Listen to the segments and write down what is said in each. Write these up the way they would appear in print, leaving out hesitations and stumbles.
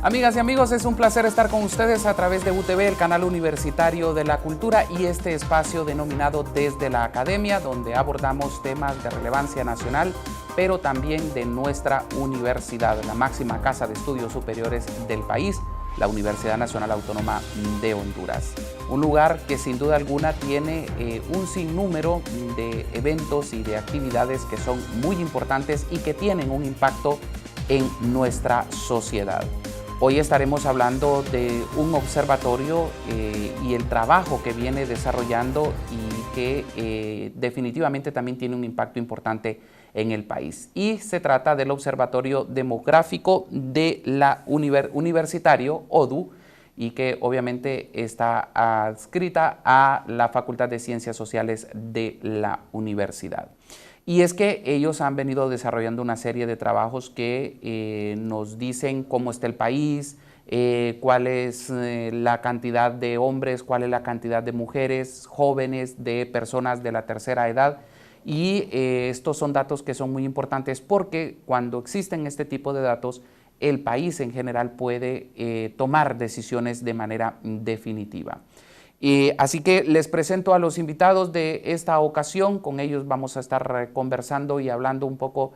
Amigas y amigos, es un placer estar con ustedes a través de UTV, el canal universitario de la cultura, y este espacio denominado Desde la Academia, donde abordamos temas de relevancia nacional, pero también de nuestra universidad, la máxima casa de estudios superiores del país, la Universidad Nacional Autónoma de Honduras. Un lugar que sin duda alguna tiene un sinnúmero de eventos y de actividades que son muy importantes y que tienen un impacto en nuestra sociedad. Hoy estaremos hablando de un observatorio y el trabajo que viene desarrollando y que definitivamente también tiene un impacto importante en el país. Y se trata del Observatorio Demográfico de la Universitario, ODU, y que obviamente está adscrita a la Facultad de Ciencias Sociales de la universidad. Y es que ellos han venido desarrollando una serie de trabajos que nos dicen cómo está el país, cuál es la cantidad de hombres, cuál es la cantidad de mujeres, jóvenes, de personas de la tercera edad. Y estos son datos que son muy importantes porque cuando existen este tipo de datos, el país en general puede tomar decisiones de manera definitiva. Así que les presento a los invitados de esta ocasión. Con ellos vamos a estar conversando y hablando un poco,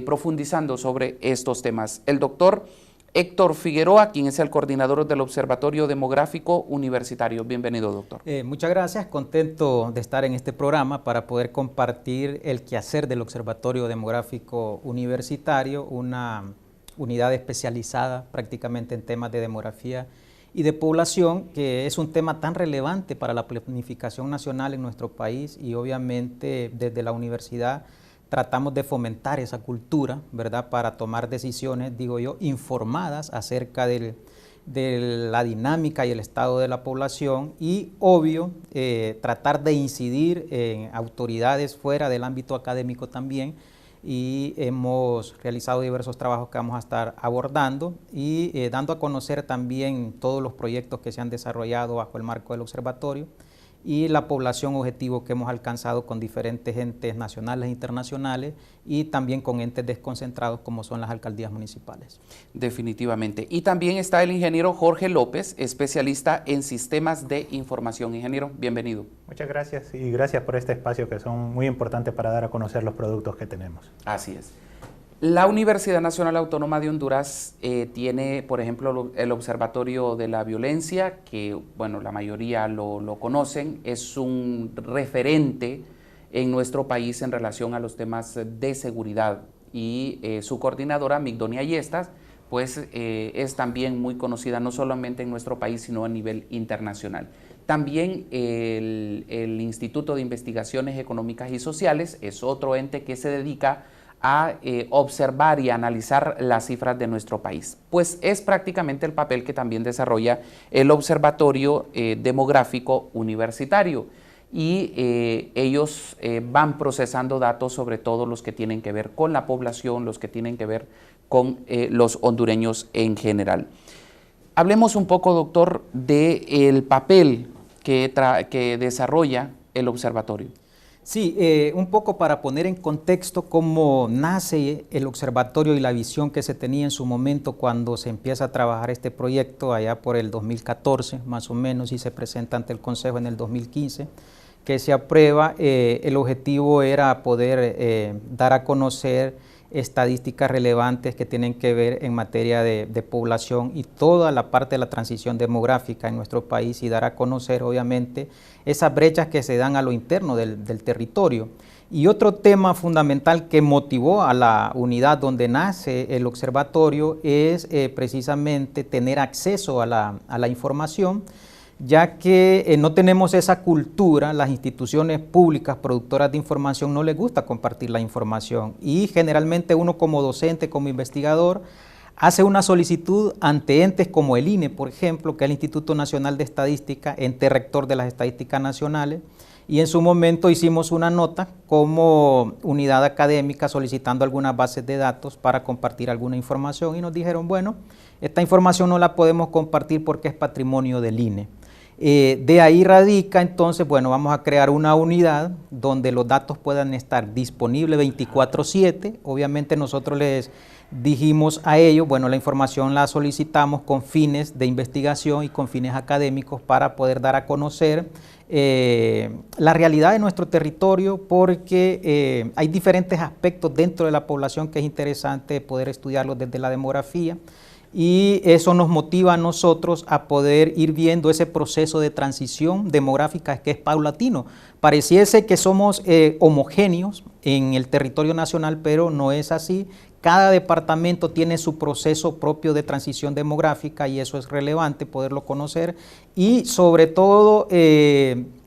profundizando sobre estos temas. El doctor Héctor Figueroa, quien es el coordinador del Observatorio Demográfico Universitario. Bienvenido, doctor. Muchas gracias, contento de estar en este programa para poder compartir el quehacer del Observatorio Demográfico Universitario, una unidad especializada prácticamente en temas de demografía y de población, que es un tema tan relevante para la planificación nacional en nuestro país, y obviamente desde la universidad tratamos de fomentar esa cultura, ¿verdad?, para tomar decisiones, digo yo, informadas acerca de la dinámica y el estado de la población, y obvio, tratar de incidir en autoridades fuera del ámbito académico también. Y hemos realizado diversos trabajos que vamos a estar abordando y dando a conocer también todos los proyectos que se han desarrollado bajo el marco del observatorio y la población objetivo que hemos alcanzado con diferentes entes nacionales e internacionales, y también con entes desconcentrados como son las alcaldías municipales. Definitivamente. Y también está el ingeniero Jorge López, especialista en sistemas de información. Ingeniero, bienvenido. Muchas gracias, y gracias por este espacio, que son muy importantes para dar a conocer los productos que tenemos. Así es. La Universidad Nacional Autónoma de Honduras tiene, por ejemplo, el Observatorio de la Violencia, que, bueno, la mayoría lo conocen, es un referente en nuestro país en relación a los temas de seguridad, y su coordinadora, Migdonia Yestas, pues es también muy conocida no solamente en nuestro país, sino a nivel internacional. También el Instituto de Investigaciones Económicas y Sociales es otro ente que se dedica a observar y analizar las cifras de nuestro país. Pues es prácticamente el papel que también desarrolla el Observatorio Demográfico Universitario, y ellos van procesando datos, sobre todo los que tienen que ver con la población, los que tienen que ver con los hondureños en general. Hablemos un poco, doctor, del papel que desarrolla el observatorio. Sí, un poco para poner en contexto cómo nace el observatorio y la visión que se tenía en su momento cuando se empieza a trabajar este proyecto allá por el 2014 más o menos, y se presenta ante el Consejo en el 2015, que se aprueba. El objetivo era poder dar a conocer estadísticas relevantes que tienen que ver en materia de población y toda la parte de la transición demográfica en nuestro país, y dar a conocer obviamente esas brechas que se dan a lo interno del territorio. Y otro tema fundamental que motivó a la unidad donde nace el observatorio es precisamente tener acceso a la información, ya que no tenemos esa cultura. Las instituciones públicas productoras de información no les gusta compartir la información, y generalmente uno como docente, como investigador, hace una solicitud ante entes como el INE, por ejemplo, que es el Instituto Nacional de Estadística, ente rector de las estadísticas nacionales, y en su momento hicimos una nota como unidad académica solicitando algunas bases de datos para compartir alguna información, y nos dijeron, bueno, esta información no la podemos compartir porque es patrimonio del INE. De ahí radica entonces, bueno, vamos a crear una unidad donde los datos puedan estar disponibles 24/7. Obviamente nosotros les dijimos a ellos, bueno, la información la solicitamos con fines de investigación y con fines académicos para poder dar a conocer la realidad de nuestro territorio, porque hay diferentes aspectos dentro de la población que es interesante poder estudiarlos desde la demografía, y eso nos motiva a nosotros a poder ir viendo ese proceso de transición demográfica que es paulatino. Pareciese que somos homogéneos en el territorio nacional, pero no es así. Cada departamento tiene su proceso propio de transición demográfica y eso es relevante poderlo conocer, y sobre todo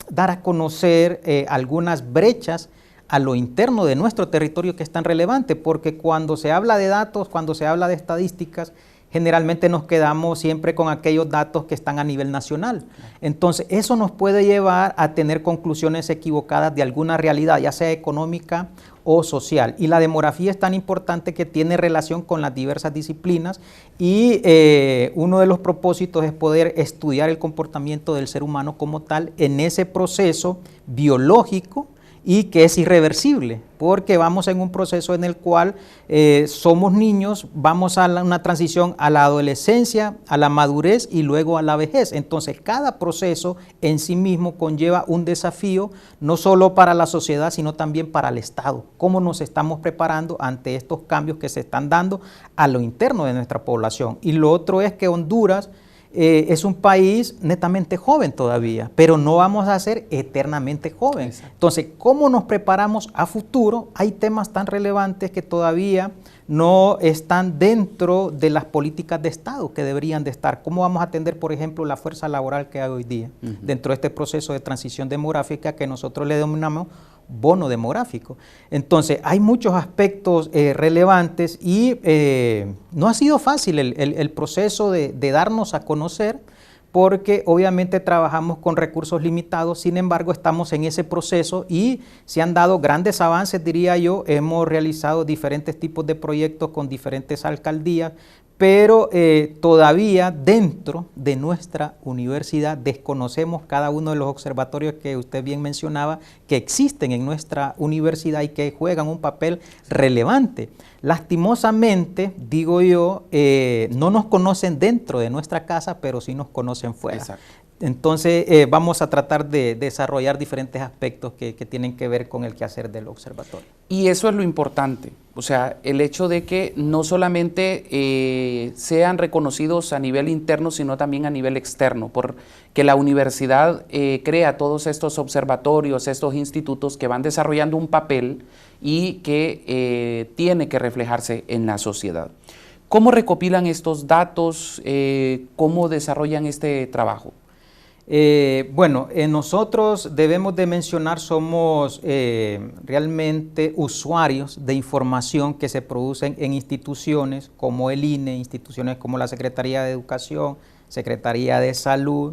dar a conocer algunas brechas a lo interno de nuestro territorio que es tan relevante, porque cuando se habla de datos, cuando se habla de estadísticas, generalmente nos quedamos siempre con aquellos datos que están a nivel nacional. Entonces, eso nos puede llevar a tener conclusiones equivocadas de alguna realidad, ya sea económica o social. Y la demografía es tan importante que tiene relación con las diversas disciplinas, y uno de los propósitos es poder estudiar el comportamiento del ser humano como tal en ese proceso biológico, y que es irreversible, porque vamos en un proceso en el cual somos niños, vamos a una transición a la adolescencia, a la madurez y luego a la vejez. Entonces, cada proceso en sí mismo conlleva un desafío, no solo para la sociedad, sino también para el Estado. ¿Cómo nos estamos preparando ante estos cambios que se están dando a lo interno de nuestra población? Y lo otro es que Honduras es un país netamente joven todavía, pero no vamos a ser eternamente jóvenes. Exacto. Entonces, ¿cómo nos preparamos a futuro? Hay temas tan relevantes que todavía no están dentro de las políticas de Estado que deberían de estar. ¿Cómo vamos a atender, por ejemplo, la fuerza laboral que hay hoy día dentro de este proceso de transición demográfica que nosotros le denominamos bono demográfico? Entonces, hay muchos aspectos relevantes, y no ha sido fácil el proceso de darnos a conocer, porque obviamente trabajamos con recursos limitados. Sin embargo, estamos en ese proceso y se han dado grandes avances, diría yo. Hemos realizado diferentes tipos de proyectos con diferentes alcaldías, pero todavía dentro de nuestra universidad desconocemos cada uno de los observatorios que usted bien mencionaba, que existen en nuestra universidad y que juegan un papel relevante. Lastimosamente, digo yo, no nos conocen dentro de nuestra casa, pero sí nos conocen fuera. Exacto. Entonces, vamos a tratar de desarrollar diferentes aspectos que tienen que ver con el quehacer del observatorio. Y eso es lo importante, o sea, el hecho de que no solamente sean reconocidos a nivel interno, sino también a nivel externo, porque la universidad crea todos estos observatorios, estos institutos que van desarrollando un papel y que tiene que reflejarse en la sociedad. ¿Cómo recopilan estos datos? ¿Cómo desarrollan este trabajo? Bueno, nosotros debemos de mencionar, somos realmente usuarios de información que se producen en instituciones como el INE, instituciones como la Secretaría de Educación, Secretaría de Salud,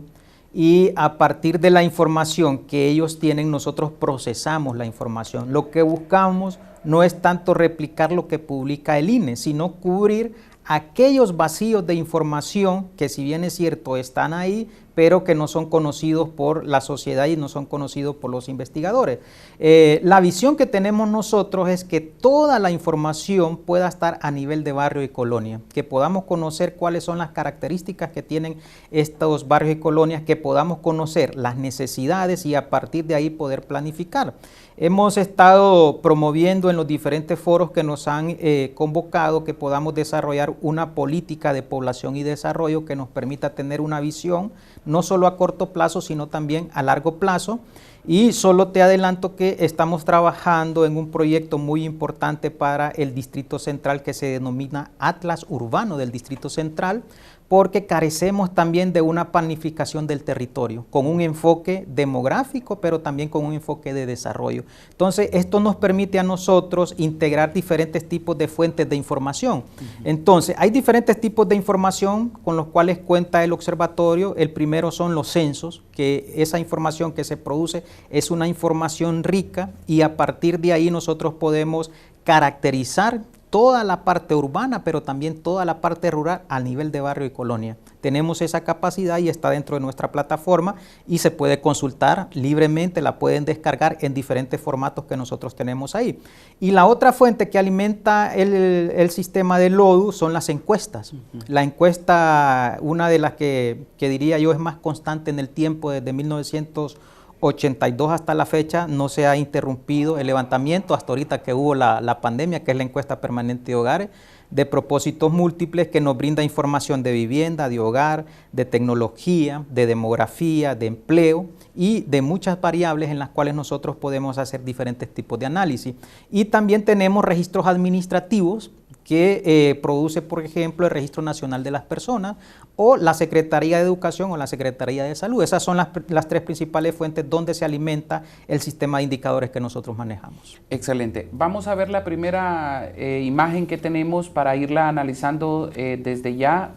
y a partir de la información que ellos tienen, nosotros procesamos la información. Lo que buscamos no es tanto replicar lo que publica el INE, sino cubrir aquellos vacíos de información que, si bien es cierto, están ahí, pero que no son conocidos por la sociedad y no son conocidos por los investigadores. La visión que tenemos nosotros es que toda la información pueda estar a nivel de barrio y colonia, que podamos conocer cuáles son las características que tienen estos barrios y colonias, que podamos conocer las necesidades y a partir de ahí poder planificar. Hemos estado promoviendo en los diferentes foros que nos han convocado que podamos desarrollar una política de población y desarrollo que nos permita tener una visión no solo a corto plazo, sino también a largo plazo. Y solo te adelanto que estamos trabajando en un proyecto muy importante para el Distrito Central que se denomina Atlas Urbano del Distrito Central, porque carecemos también de una planificación del territorio, con un enfoque demográfico, pero también con un enfoque de desarrollo. Entonces, esto nos permite a nosotros integrar diferentes tipos de fuentes de información. Entonces, hay diferentes tipos de información con los cuales cuenta el observatorio. El primero son los censos, que esa información que se produce es una información rica y a partir de ahí nosotros podemos caracterizar toda la parte urbana, pero también toda la parte rural a nivel de barrio y colonia. Tenemos esa capacidad y está dentro de nuestra plataforma y se puede consultar libremente, la pueden descargar en diferentes formatos que nosotros tenemos ahí. Y la otra fuente que alimenta el sistema de LODU son las encuestas. La encuesta, una de las que diría yo es más constante en el tiempo, desde 1982 hasta la fecha, no se ha interrumpido el levantamiento hasta ahorita que hubo la pandemia, que es la encuesta permanente de hogares, de propósitos múltiples que nos brinda información de vivienda, de hogar, de tecnología, de demografía, de empleo y de muchas variables en las cuales nosotros podemos hacer diferentes tipos de análisis. Y también tenemos registros administrativos que produce, por ejemplo, el Registro Nacional de las Personas o la Secretaría de Educación o la Secretaría de Salud. Esas son las tres principales fuentes donde se alimenta el sistema de indicadores que nosotros manejamos. Excelente. Vamos a ver la primera imagen que tenemos para irla analizando desde ya.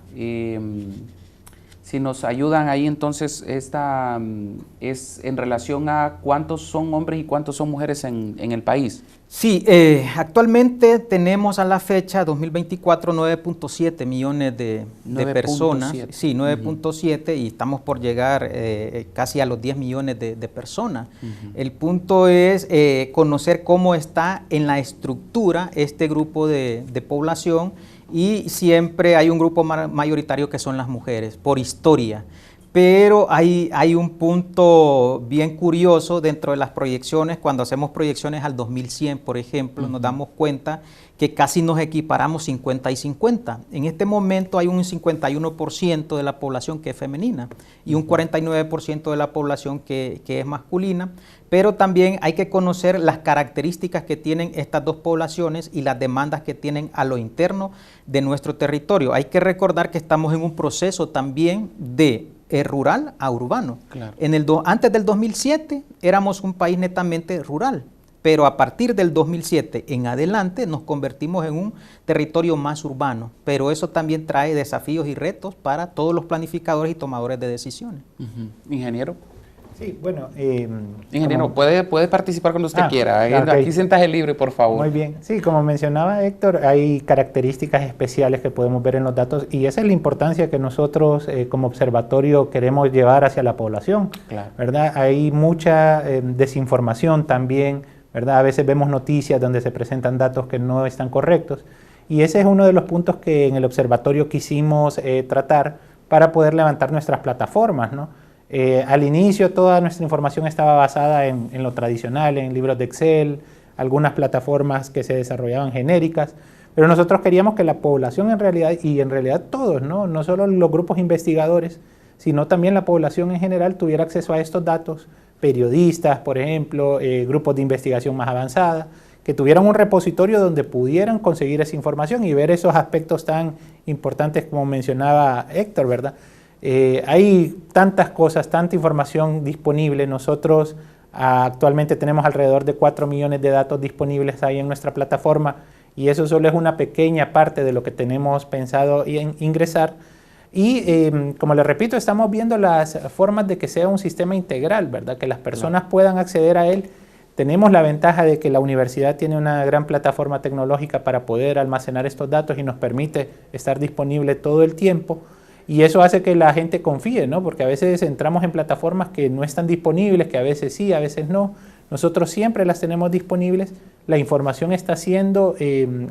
Si nos ayudan ahí, entonces, esta es en relación a cuántos son hombres y cuántos son mujeres en el país. Sí, actualmente tenemos a la fecha 2024 9.7 millones de personas. Sí, 9.7 y estamos por llegar casi a los 10 millones de personas. El punto es conocer cómo está en la estructura este grupo de población, y siempre hay un grupo mayoritario que son las mujeres, por historia. Pero hay un punto bien curioso dentro de las proyecciones. Cuando hacemos proyecciones al 2100, por ejemplo, nos damos cuenta que casi nos equiparamos 50 y 50. En este momento hay un 51% de la población que es femenina y un 49% de la población que es masculina, pero también hay que conocer las características que tienen estas dos poblaciones y las demandas que tienen a lo interno de nuestro territorio. Hay que recordar que estamos en un proceso también de rural a urbano. Claro. Antes del 2007 éramos un país netamente rural, pero a partir del 2007 en adelante nos convertimos en un territorio más urbano, pero eso también trae desafíos y retos para todos los planificadores y tomadores de decisiones. Ingeniero. Sí, bueno. Ingeniero, puede participar cuando usted quiera. Okay. Aquí siéntase libre, por favor. Muy bien. Sí, como mencionaba Héctor, hay características especiales que podemos ver en los datos y esa es la importancia que nosotros como observatorio queremos llevar hacia la población. Claro. ¿Verdad? Hay mucha desinformación también, ¿verdad? A veces vemos noticias donde se presentan datos que no están correctos y ese es uno de los puntos que en el observatorio quisimos tratar para poder levantar nuestras plataformas, ¿no? Al inicio toda nuestra información estaba basada en lo tradicional, en libros de Excel, algunas plataformas que se desarrollaban genéricas, pero nosotros queríamos que la población en realidad todos, no solo los grupos investigadores, sino también la población en general tuviera acceso a estos datos, periodistas, por ejemplo, grupos de investigación más avanzada, que tuvieran un repositorio donde pudieran conseguir esa información y ver esos aspectos tan importantes como mencionaba Héctor, ¿verdad? Hay tantas cosas, tanta información disponible. Nosotros actualmente tenemos alrededor de 4 millones de datos disponibles ahí en nuestra plataforma y eso solo es una pequeña parte de lo que tenemos pensado ingresar. Y como les repito, estamos viendo las formas de que sea un sistema integral, ¿verdad? Que las personas puedan acceder a él. Tenemos la ventaja de que la universidad tiene una gran plataforma tecnológica para poder almacenar estos datos y nos permite estar disponible todo el tiempo. Y eso hace que la gente confíe, ¿no? Porque a veces entramos en plataformas que no están disponibles, que a veces sí, a veces no. Nosotros siempre las tenemos disponibles. La información está siendo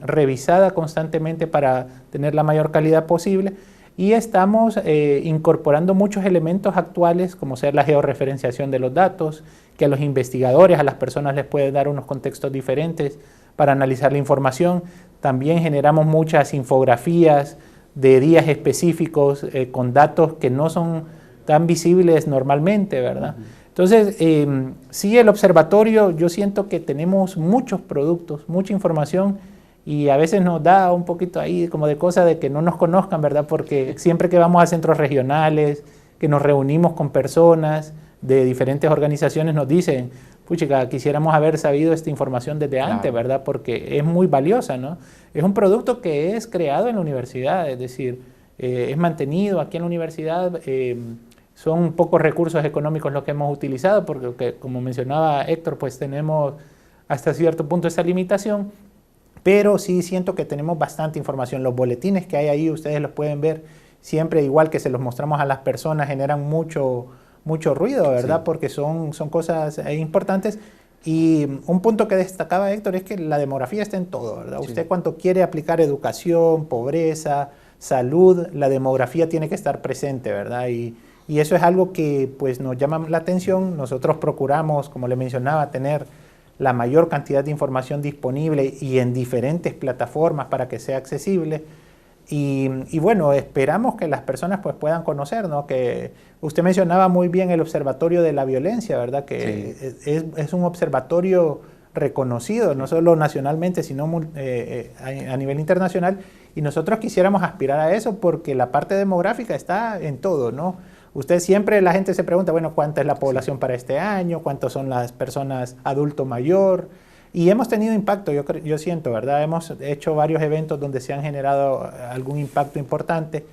revisada constantemente para tener la mayor calidad posible. Y estamos incorporando muchos elementos actuales, como ser la georreferenciación de los datos, que a los investigadores, a las personas les puede dar unos contextos diferentes para analizar la información. También generamos muchas infografías de días específicos con datos que no son tan visibles normalmente, ¿verdad? Entonces, sí, el observatorio, yo siento que tenemos muchos productos, mucha información y a veces nos da un poquito ahí como de cosa de que no nos conozcan, ¿verdad? Porque siempre que vamos a centros regionales, que nos reunimos con personas de diferentes organizaciones, nos dicen, puchica, quisiéramos haber sabido esta información desde antes, ¿verdad? Porque es muy valiosa, ¿no? Es un producto que es creado en la universidad, es decir, es mantenido aquí en la universidad, son pocos recursos económicos los que hemos utilizado, porque como mencionaba Héctor, pues tenemos hasta cierto punto esa limitación, pero sí siento que tenemos bastante información. Los boletines que hay ahí, ustedes los pueden ver siempre, igual que se los mostramos a las personas, generan mucho ruido, ¿verdad? Sí. Porque son cosas importantes. Y un punto que destacaba Héctor es que la demografía está en todo, ¿verdad? Sí. Usted cuando quiere aplicar educación, pobreza, salud, la demografía tiene que estar presente, ¿verdad? Y eso es algo que pues nos llama la atención. Nosotros procuramos, como le mencionaba, tener la mayor cantidad de información disponible y en diferentes plataformas para que sea accesible. Y bueno, esperamos que las personas pues puedan conocer, ¿no? Que usted mencionaba muy bien el Observatorio de la Violencia, ¿verdad? Que sí. es un observatorio reconocido, no solo nacionalmente, sino a nivel internacional. Y nosotros quisiéramos aspirar a eso porque la parte demográfica está en todo, ¿no? Usted siempre, la gente se pregunta, bueno, ¿cuánta es la población para este año? ¿Cuántas son las personas adulto mayor? Y hemos tenido impacto, yo siento, ¿verdad? Hemos hecho varios eventos donde se han generado algún impacto importante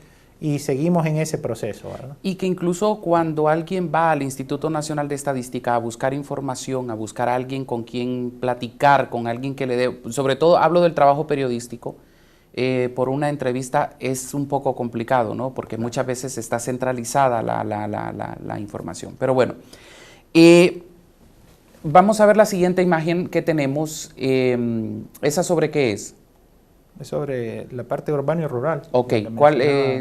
y seguimos en ese proceso, ¿verdad? Y que incluso cuando alguien va al Instituto Nacional de Estadística a buscar información, a buscar a alguien con quien platicar, con alguien que le dé, sobre todo hablo del trabajo periodístico, por una entrevista es un poco complicado, ¿no? Porque muchas veces está centralizada la información. Pero bueno, vamos a ver la siguiente imagen que tenemos. ¿Esa sobre qué es? Es sobre la parte urbana y rural. Ok,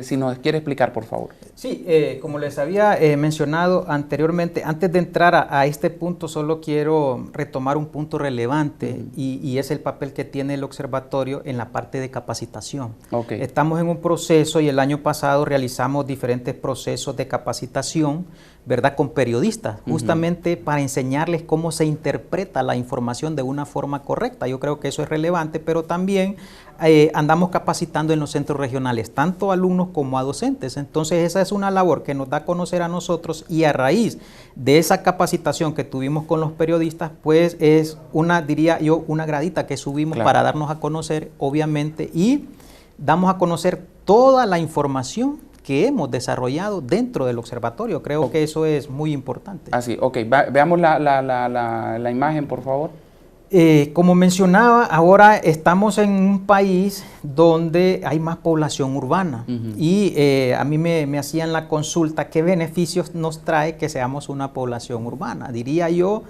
si nos quiere explicar, por favor. Sí, como les había mencionado anteriormente, antes de entrar a este punto, solo quiero retomar un punto relevante y es el papel que tiene el observatorio en la parte de capacitación. Okay. Estamos en un proceso y el año pasado realizamos diferentes procesos de capacitación, ¿verdad?, con periodistas, justamente para enseñarles cómo se interpreta la información de una forma correcta. Yo creo que eso es relevante, pero también andamos capacitando en los centros regionales, tanto alumnos como a docentes. Entonces esa es una labor que nos da a conocer a nosotros y a raíz de esa capacitación que tuvimos con los periodistas, pues es diría yo, una gradita que subimos para darnos a conocer, obviamente, y damos a conocer toda la información que hemos desarrollado dentro del observatorio. Creo que eso es muy importante. Así, ok. Veamos la imagen, por favor. Como mencionaba, ahora estamos en un país donde hay más población urbana y a mí me hacían la consulta, ¿qué beneficios nos trae que seamos una población urbana? Diría yo,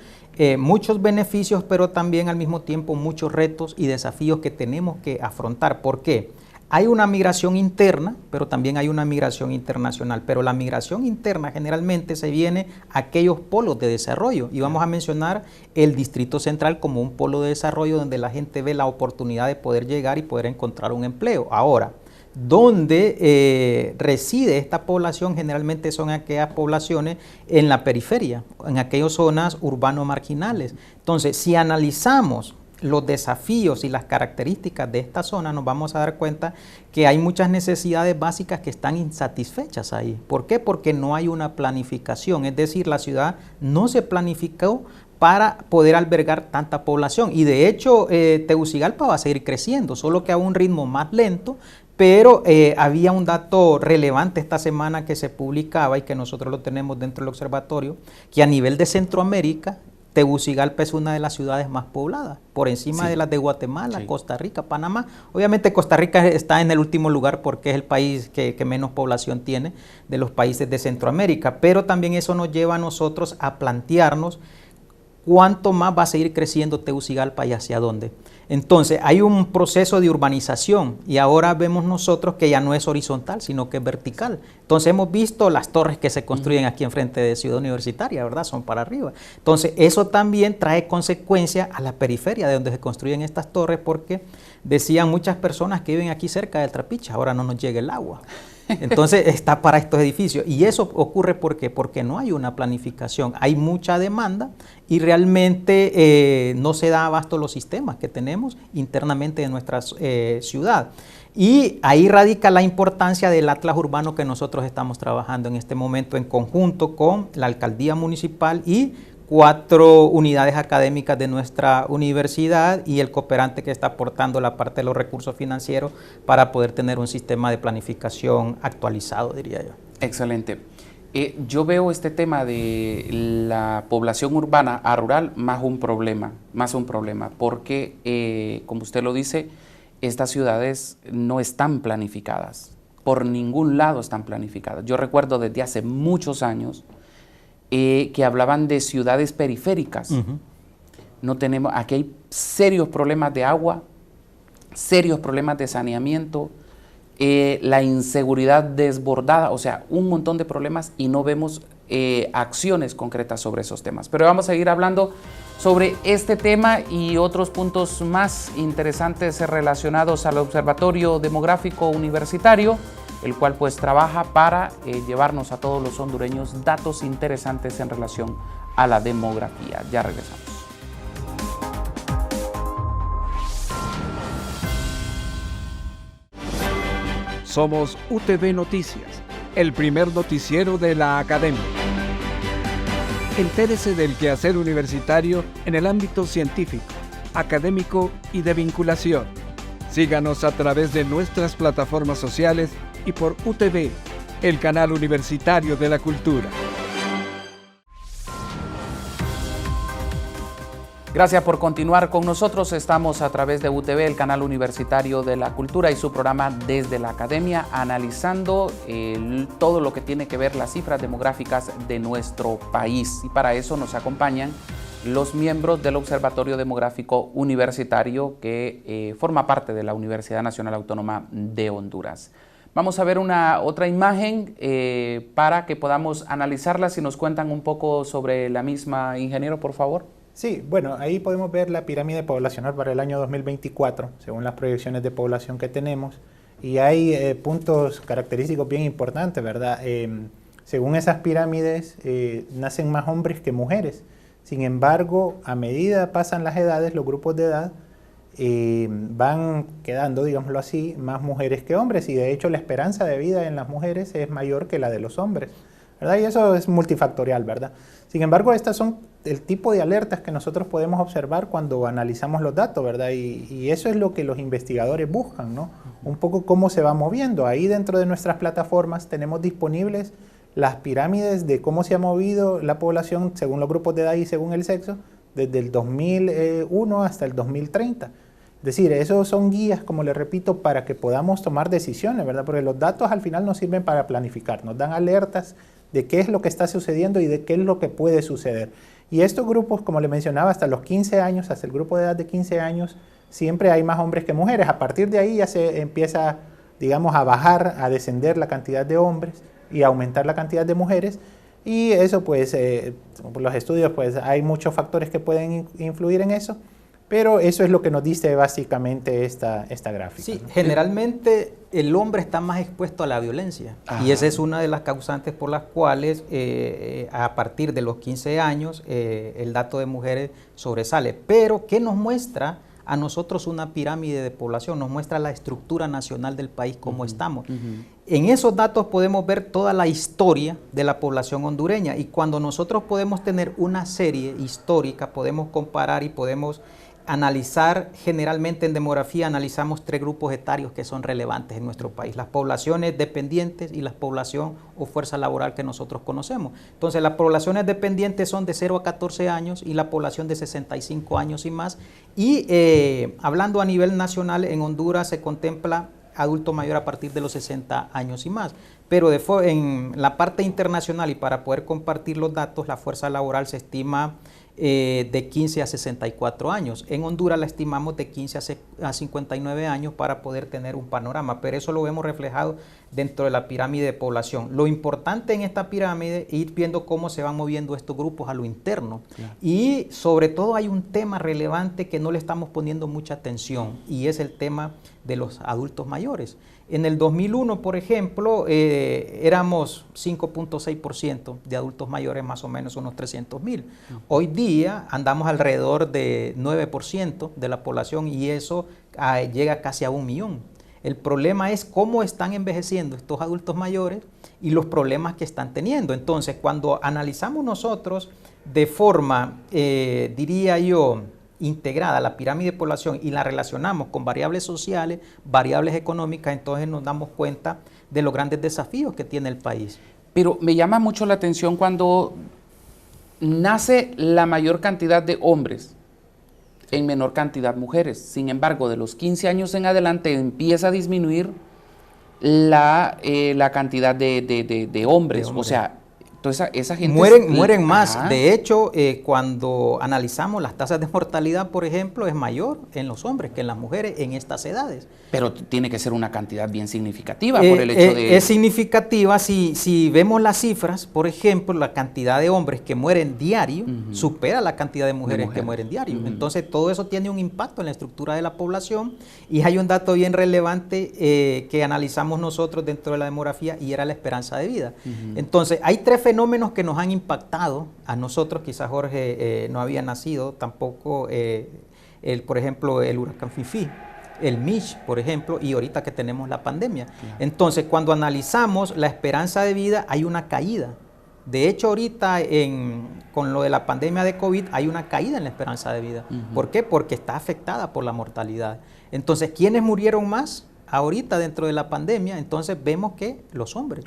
muchos beneficios, pero también al mismo tiempo muchos retos y desafíos que tenemos que afrontar. ¿Por qué? Hay una migración interna, pero también hay una migración internacional. Pero la migración interna generalmente se viene a aquellos polos de desarrollo. Y vamos a mencionar el Distrito Central como un polo de desarrollo donde la gente ve la oportunidad de poder llegar y poder encontrar un empleo. Ahora, donde reside esta población generalmente son aquellas poblaciones en la periferia, en aquellas zonas urbano-marginales. Entonces, si analizamos los desafíos y las características de esta zona, nos vamos a dar cuenta que hay muchas necesidades básicas que están insatisfechas ahí. ¿Por qué? Porque no hay una planificación, es decir, la ciudad no se planificó para poder albergar tanta población. Y de hecho, Tegucigalpa va a seguir creciendo, solo que a un ritmo más lento, pero había un dato relevante esta semana que se publicaba y que nosotros lo tenemos dentro del observatorio, que a nivel de Centroamérica, Tegucigalpa es una de las ciudades más pobladas, por encima de las de Guatemala, Costa Rica, Panamá. Obviamente Costa Rica está en el último lugar porque es el país que menos población tiene de los países de Centroamérica, pero también eso nos lleva a nosotros a plantearnos cuánto más va a seguir creciendo Tegucigalpa y hacia dónde. Entonces hay un proceso de urbanización y ahora vemos nosotros que ya no es horizontal, sino que es vertical. Entonces hemos visto las torres que se construyen aquí enfrente de Ciudad Universitaria, ¿verdad? Son para arriba. Entonces eso también trae consecuencia a la periferia de donde se construyen estas torres porque decían muchas personas que viven aquí cerca del Trapiche, ahora no nos llega el agua. Entonces está para estos edificios y eso ocurre porque no hay una planificación, hay mucha demanda y realmente no se da abasto los sistemas que tenemos internamente en nuestra ciudad. Y ahí radica la importancia del Atlas Urbano que nosotros estamos trabajando en este momento en conjunto con la Alcaldía Municipal y 4 unidades académicas de nuestra universidad y el cooperante que está aportando la parte de los recursos financieros para poder tener un sistema de planificación actualizado, diría yo. Excelente. Yo veo este tema de la población urbana a rural más un problema, porque, como usted lo dice, estas ciudades no están planificadas, por ningún lado están planificadas. Yo recuerdo desde hace muchos años que hablaban de ciudades periféricas. No tenemos, aquí hay serios problemas de agua, serios problemas de saneamiento, la inseguridad desbordada, o sea, un montón de problemas y no vemos acciones concretas sobre esos temas. Pero vamos a seguir hablando sobre este tema y otros puntos más interesantes relacionados al Observatorio Demográfico Universitario, el cual pues trabaja para llevarnos a todos los hondureños datos interesantes en relación a la demografía. Ya regresamos. Somos UTV Noticias, el primer noticiero de la academia. Entérese del quehacer universitario en el ámbito científico, académico y de vinculación. Síganos a través de nuestras plataformas sociales y por UTV, el canal universitario de la cultura. Gracias por continuar con nosotros. Estamos a través de UTV, el canal universitario de la cultura, y su programa Desde la Academia, analizando todo lo que tiene que ver las cifras demográficas de nuestro país. Y para eso nos acompañan los miembros del Observatorio Demográfico Universitario, que forma parte de la Universidad Nacional Autónoma de Honduras. Vamos a ver otra imagen para que podamos analizarla. Si nos cuentan un poco sobre la misma, ingeniero, por favor. Sí, bueno, ahí podemos ver la pirámide poblacional para el año 2024, según las proyecciones de población que tenemos, y hay puntos característicos bien importantes, ¿verdad? Según esas pirámides, nacen más hombres que mujeres. Sin embargo, a medida pasan las edades, los grupos de edad, van quedando, digámoslo así, más mujeres que hombres, y de hecho la esperanza de vida en las mujeres es mayor que la de los hombres, ¿verdad? Y eso es multifactorial, ¿verdad? Sin embargo, estas son el tipo de alertas que nosotros podemos observar cuando analizamos los datos, ¿verdad? Y eso es lo que los investigadores buscan, ¿no? Un poco cómo se va moviendo. Ahí dentro de nuestras plataformas tenemos disponibles las pirámides de cómo se ha movido la población según los grupos de edad y según el sexo, desde el 2001 hasta el 2030. Es decir, esos son guías, como les repito, para que podamos tomar decisiones, ¿verdad? Porque los datos al final nos sirven para planificar, nos dan alertas de qué es lo que está sucediendo y de qué es lo que puede suceder. Y estos grupos, como le mencionaba, hasta los 15 años, hasta el grupo de edad de 15 años, siempre hay más hombres que mujeres. A partir de ahí ya se empieza, digamos, a bajar, a descender la cantidad de hombres y a aumentar la cantidad de mujeres. Y eso, pues, los estudios, pues, hay muchos factores que pueden influir en eso. Pero eso es lo que nos dice básicamente esta gráfica. Sí, ¿no? generalmente el hombre está más expuesto a la violencia. Ajá. Y esa es una de las causantes por las cuales a partir de los 15 años el dato de mujeres sobresale. Pero ¿qué nos muestra a nosotros una pirámide de población? Nos muestra la estructura nacional del país, cómo estamos. En esos datos podemos ver toda la historia de la población hondureña, y cuando nosotros podemos tener una serie histórica, podemos comparar y podemos analizar. Generalmente en demografía analizamos 3 grupos etarios que son relevantes en nuestro país: las poblaciones dependientes y la población o fuerza laboral que nosotros conocemos. Entonces, las poblaciones dependientes son de 0 a 14 años y la población de 65 años y más. Y hablando a nivel nacional, en Honduras se contempla adulto mayor a partir de los 60 años y más. Pero en la parte internacional, y para poder compartir los datos, la fuerza laboral se estima de 15 a 64 años. En Honduras la estimamos de 15 a 59 años para poder tener un panorama, pero eso lo vemos reflejado dentro de la pirámide de población. Lo importante en esta pirámide es ir viendo cómo se van moviendo estos grupos a lo interno. Claro. Y sobre todo hay un tema relevante que no le estamos poniendo mucha atención, y es el tema de los adultos mayores. En el 2001, por ejemplo, éramos 5.6% de adultos mayores, más o menos unos 300,000. Hoy día andamos alrededor de 9% de la población, y eso llega casi a 1 millón. El problema es cómo están envejeciendo estos adultos mayores y los problemas que están teniendo. Entonces, cuando analizamos nosotros de forma, diría yo, integrada la pirámide de población y la relacionamos con variables sociales, variables económicas, entonces nos damos cuenta de los grandes desafíos que tiene el país. Pero me llama mucho la atención cuando nace la mayor cantidad de hombres, en menor cantidad mujeres. Sin embargo, de los 15 años en adelante empieza a disminuir la cantidad de hombres. O sea, entonces esa gente... Mueren más. Ajá. De hecho, cuando analizamos las tasas de mortalidad, por ejemplo, es mayor en los hombres que en las mujeres en estas edades. Pero tiene que ser una cantidad bien significativa por el hecho de... Es significativa si vemos las cifras, por ejemplo, la cantidad de hombres que mueren diario supera la cantidad de mujeres que mueren diario. Entonces, todo eso tiene un impacto en la estructura de la población y hay un dato bien relevante que analizamos nosotros dentro de la demografía y era la esperanza de vida. Entonces, hay tres fenómenos que nos han impactado a nosotros, quizás Jorge no había nacido tampoco, por ejemplo, el huracán Fifi, el Mitch, por ejemplo, y ahorita que tenemos la pandemia. Claro. Entonces, cuando analizamos la esperanza de vida, hay una caída. De hecho, ahorita con lo de la pandemia de COVID, hay una caída en la esperanza de vida. ¿Por qué? Porque está afectada por la mortalidad. Entonces, ¿quiénes murieron más ahorita dentro de la pandemia? Entonces, vemos que los hombres.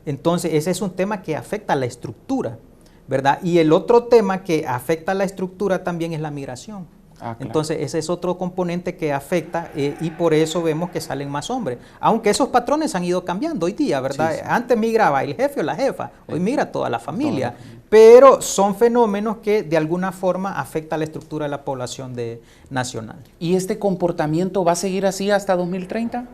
Entonces, ese es un tema que afecta a la estructura, ¿verdad? Y el otro tema que afecta a la estructura también es la migración. Claro. Entonces, ese es otro componente que afecta y por eso vemos que salen más hombres. Aunque esos patrones han ido cambiando hoy día, ¿verdad? Sí. Antes migraba el jefe o la jefa, hoy migra toda la familia. Pero son fenómenos que de alguna forma afectan a la estructura de la población nacional. ¿Y este comportamiento va a seguir así hasta 2030?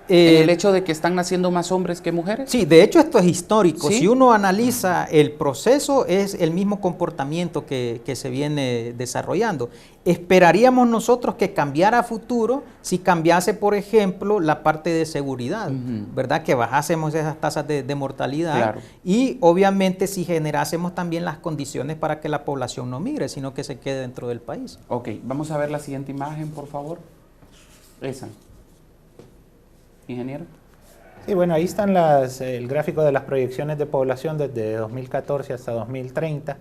¿El hecho de que están naciendo más hombres que mujeres? Sí, de hecho esto es histórico. ¿Sí? Si uno analiza el proceso, es el mismo comportamiento que se viene desarrollando. Esperaríamos nosotros que cambiara a futuro si cambiase, por ejemplo, la parte de seguridad, ¿verdad? Que bajásemos esas tasas de mortalidad. Claro. Y obviamente si generásemos también las condiciones para que la población no migre, sino que se quede dentro del país. Ok, vamos a ver la siguiente imagen, por favor. Esa. Ingeniero. Sí, bueno, ahí están el gráfico de las proyecciones de población desde 2014 hasta 2030.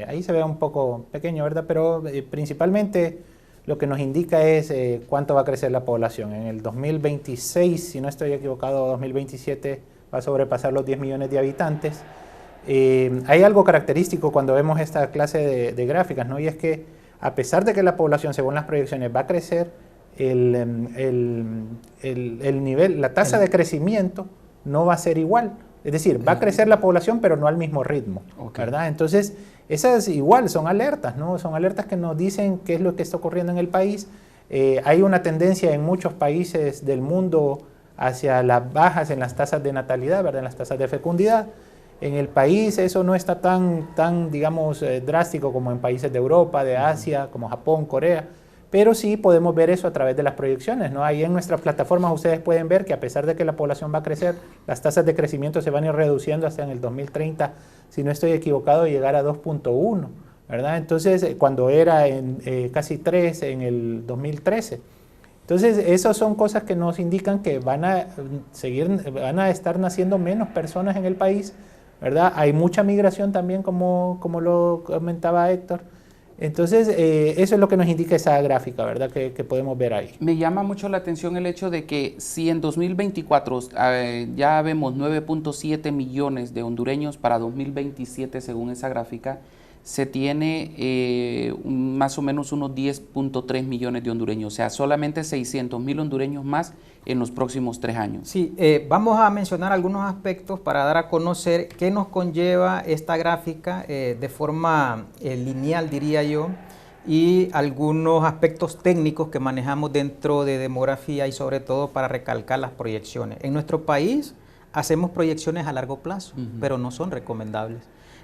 Ahí se ve un poco pequeño, ¿verdad? Pero principalmente lo que nos indica es cuánto va a crecer la población. En el 2026, si no estoy equivocado, 2027 va a sobrepasar los 10 millones de habitantes. Hay algo característico cuando vemos esta clase de gráficas, ¿no? Y es que a pesar de que la población, según las proyecciones, va a crecer, el nivel, la tasa de crecimiento no va a ser igual. Es decir, va a crecer la población, pero no al mismo ritmo, ¿verdad? Entonces, esas igual son alertas, ¿no? Son alertas que nos dicen qué es lo que está ocurriendo en el país. Hay una tendencia en muchos países del mundo hacia las bajas en las tasas de natalidad, ¿verdad? En las tasas de fecundidad. En el país eso no está tan digamos, drástico como en países de Europa, de Asia, como Japón, Corea. Pero sí podemos ver eso a través de las proyecciones, ¿no? Ahí en nuestras plataformas ustedes pueden ver que a pesar de que la población va a crecer, las tasas de crecimiento se van a ir reduciendo hasta en el 2030, si no estoy equivocado, llegar a 2.1, ¿verdad? Entonces, cuando era en casi 3 en el 2013. Entonces, esas son cosas que nos indican que van a estar naciendo menos personas en el país, ¿verdad? Hay mucha migración también, como lo comentaba Héctor. Entonces, eso es lo que nos indica esa gráfica, ¿verdad? Que podemos ver ahí. Me llama mucho la atención el hecho de que si en 2024 ya vemos 9.7 millones de hondureños, para 2027, según esa gráfica, se tiene más o menos unos 10.3 millones de hondureños, o sea, solamente 600,000 hondureños más en los próximos 3 años. Sí, vamos a mencionar algunos aspectos para dar a conocer qué nos conlleva esta gráfica de forma lineal, diría yo, y algunos aspectos técnicos que manejamos dentro de demografía y sobre todo para recalcar las proyecciones. En nuestro país hacemos proyecciones a largo plazo, pero no son recomendables.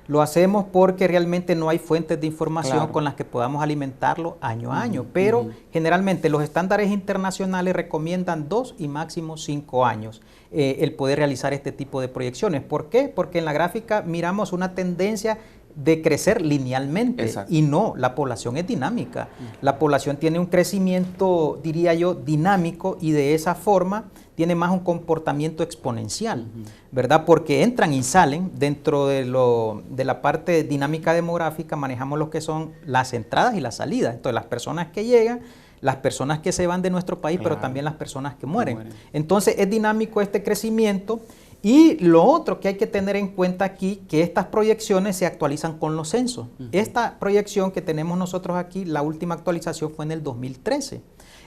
Lo hacemos porque realmente no hay fuentes de información con las que podamos alimentarlo año a año, pero generalmente los estándares internacionales recomiendan 2 y máximo 5 años el poder realizar este tipo de proyecciones. ¿Por qué? Porque en la gráfica miramos una tendencia de crecer linealmente. Y no, la población es dinámica. La población tiene un crecimiento, diría yo, dinámico y de esa forma tiene más un comportamiento exponencial, ¿verdad? Porque entran y salen dentro de la parte dinámica demográfica, manejamos lo que son las entradas y las salidas. Entonces, las personas que llegan, las personas que se van de nuestro país, pero también las personas que mueren. Entonces, es dinámico este crecimiento Y lo otro que hay que tener en cuenta aquí, que estas proyecciones se actualizan con los censos. Esta proyección que tenemos nosotros aquí, la última actualización fue en el 2013.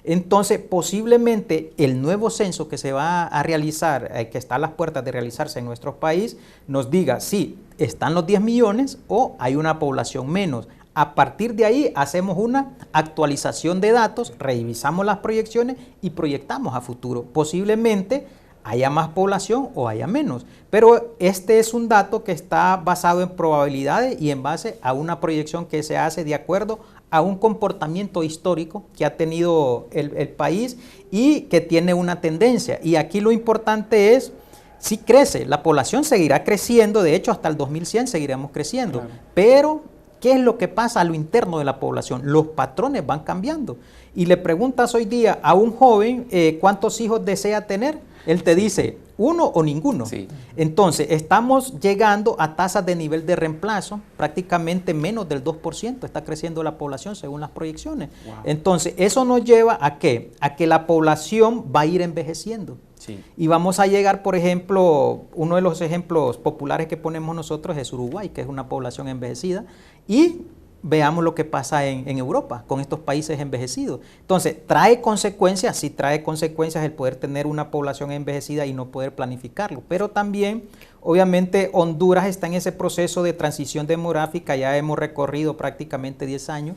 Entonces, posiblemente el nuevo censo que se va a realizar, que está a las puertas de realizarse en nuestro país, nos diga si están los 10 millones o hay una población menos. A partir de ahí hacemos una actualización de datos, revisamos las proyecciones y proyectamos a futuro. Posiblemente haya más población o haya menos, pero este es un dato que está basado en probabilidades y en base a una proyección que se hace de acuerdo a un comportamiento histórico que ha tenido el país y que tiene una tendencia. Y aquí lo importante es, si crece, la población seguirá creciendo, de hecho hasta el 2100 seguiremos creciendo, claro. Pero ¿qué es lo que pasa a lo interno de la población? Los patrones van cambiando. Y le preguntas hoy día a un joven cuántos hijos desea tener, él te dice uno o ninguno. Sí. Entonces, estamos llegando a tasas de nivel de reemplazo, prácticamente menos del 2%, está creciendo la población según las proyecciones. Wow. Entonces, eso nos lleva ¿a qué? A que la población va a ir envejeciendo. Sí. Y vamos a llegar, por ejemplo, uno de los ejemplos populares que ponemos nosotros es Uruguay, que es una población envejecida, y veamos lo que pasa en Europa con estos países envejecidos. Entonces, ¿trae consecuencias? Sí, trae consecuencias el poder tener una población envejecida y no poder planificarlo. Pero también, obviamente, Honduras está en ese proceso de transición demográfica. Ya hemos recorrido prácticamente 10 años,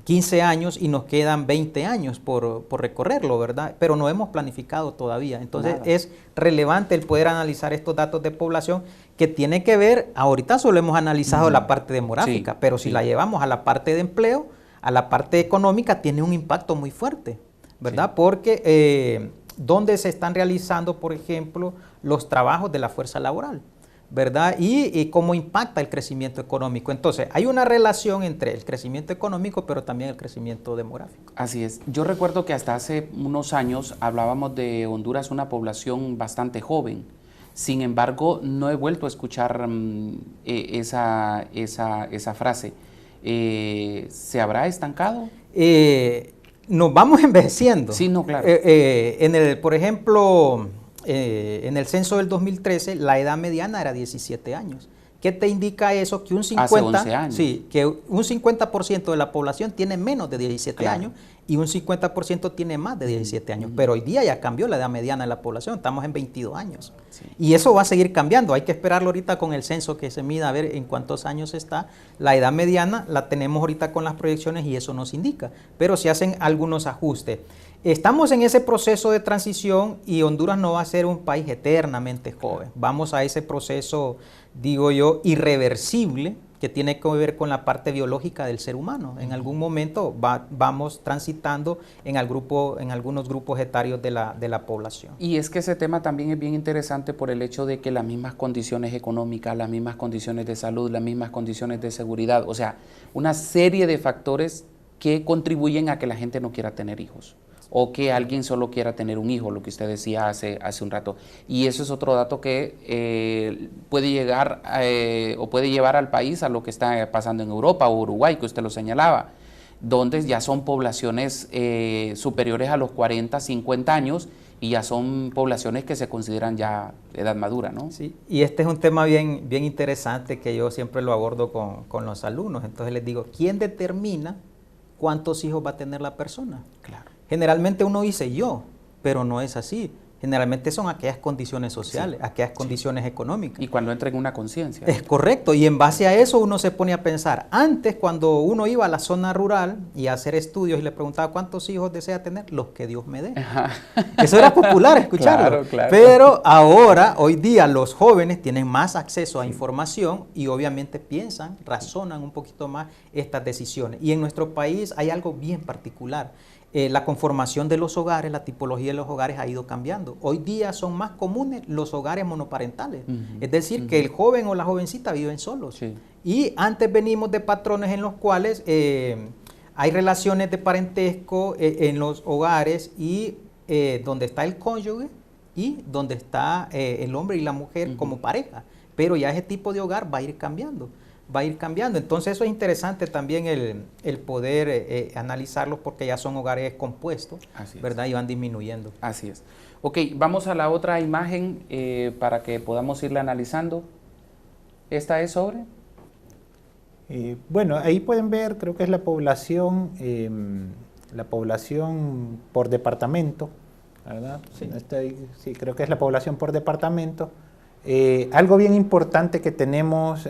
15 años y nos quedan 20 años por recorrerlo, ¿verdad? Pero no hemos planificado todavía. Entonces, es relevante el poder analizar estos datos de población que tiene que ver, ahorita solo hemos analizado la parte demográfica, sí, pero si la llevamos a la parte de empleo, a la parte económica, tiene un impacto muy fuerte, ¿verdad? Sí. Porque ¿dónde se están realizando, por ejemplo, los trabajos de la fuerza laboral? ¿Verdad? Y cómo impacta el crecimiento económico. Entonces, hay una relación entre el crecimiento económico, pero también el crecimiento demográfico. Así es. Yo recuerdo que hasta hace unos años hablábamos de Honduras, una población bastante joven. Sin embargo, no he vuelto a escuchar esa frase. ¿Se habrá estancado? Nos vamos envejeciendo. Sí, no, claro. Por ejemplo, en el censo del 2013, la edad mediana era 17 años. ¿Qué te indica eso? Que un 50% de la población tiene menos de 17 claro. años y un 50% tiene más de 17 años. Pero hoy día ya cambió la edad mediana de la población, estamos en 22 años. Sí. Y eso va a seguir cambiando, hay que esperarlo ahorita con el censo que se mida a ver en cuántos años está. La edad mediana la tenemos ahorita con las proyecciones y eso nos indica, pero se hacen algunos ajustes. Estamos en ese proceso de transición y Honduras no va a ser un país eternamente joven. Vamos a ese proceso, digo yo, irreversible, que tiene que ver con la parte biológica del ser humano. En algún momento vamos transitando en algunos grupos etarios de la población. Y es que ese tema también es bien interesante por el hecho de que las mismas condiciones económicas, las mismas condiciones de salud, las mismas condiciones de seguridad, o sea, una serie de factores que contribuyen a que la gente no quiera tener hijos. O que alguien solo quiera tener un hijo, lo que usted decía hace un rato. Y eso es otro dato que puede llegar o puede llevar al país a lo que está pasando en Europa o Uruguay, que usted lo señalaba, donde ya son poblaciones superiores a los 40, 50 años y ya son poblaciones que se consideran ya edad madura, ¿no? Sí, y este es un tema bien interesante que yo siempre lo abordo con los alumnos. Entonces les digo, ¿quién determina cuántos hijos va a tener la persona? Claro. Generalmente uno dice yo, pero no es así. Generalmente son aquellas condiciones sociales, sí, aquellas condiciones económicas. Y cuando entra en una conciencia. Es correcto, y en base a eso uno se pone a pensar. Antes, cuando uno iba a la zona rural y a hacer estudios y le preguntaba cuántos hijos desea tener, los que Dios me dé. Ajá. Eso era popular escucharlo. Claro, claro. Pero ahora, hoy día, los jóvenes tienen más acceso a información y obviamente piensan, razonan un poquito más estas decisiones. Y en nuestro país hay algo bien particular. La conformación de los hogares, la tipología de los hogares ha ido cambiando. Hoy día son más comunes los hogares monoparentales, es decir, que el joven o la jovencita viven solos. Sí. Y antes venimos de patrones en los cuales hay relaciones de parentesco en los hogares y donde está el cónyuge y donde está el hombre y la mujer como pareja. Pero ya ese tipo de hogar va a ir cambiando. Entonces eso es interesante también el poder analizarlos porque ya son hogares compuestos, ¿verdad? Y van disminuyendo. Así es. Ok, vamos a la otra imagen para que podamos irla analizando. ¿Esta es sobre? Bueno, ahí pueden ver, creo que es la población por departamento, ¿verdad? Sí, creo que es la población por departamento. Algo bien importante que tenemos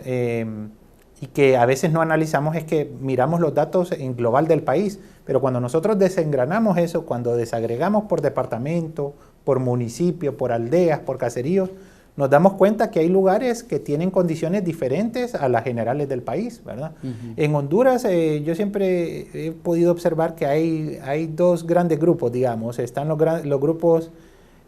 y que a veces no analizamos es que miramos los datos en global del país, pero cuando nosotros desengranamos eso, cuando desagregamos por departamento, por municipio, por aldeas, por caseríos, nos damos cuenta que hay lugares que tienen condiciones diferentes a las generales del país, ¿verdad? En Honduras yo siempre he podido observar que hay dos grandes grupos, digamos. Están los grupos,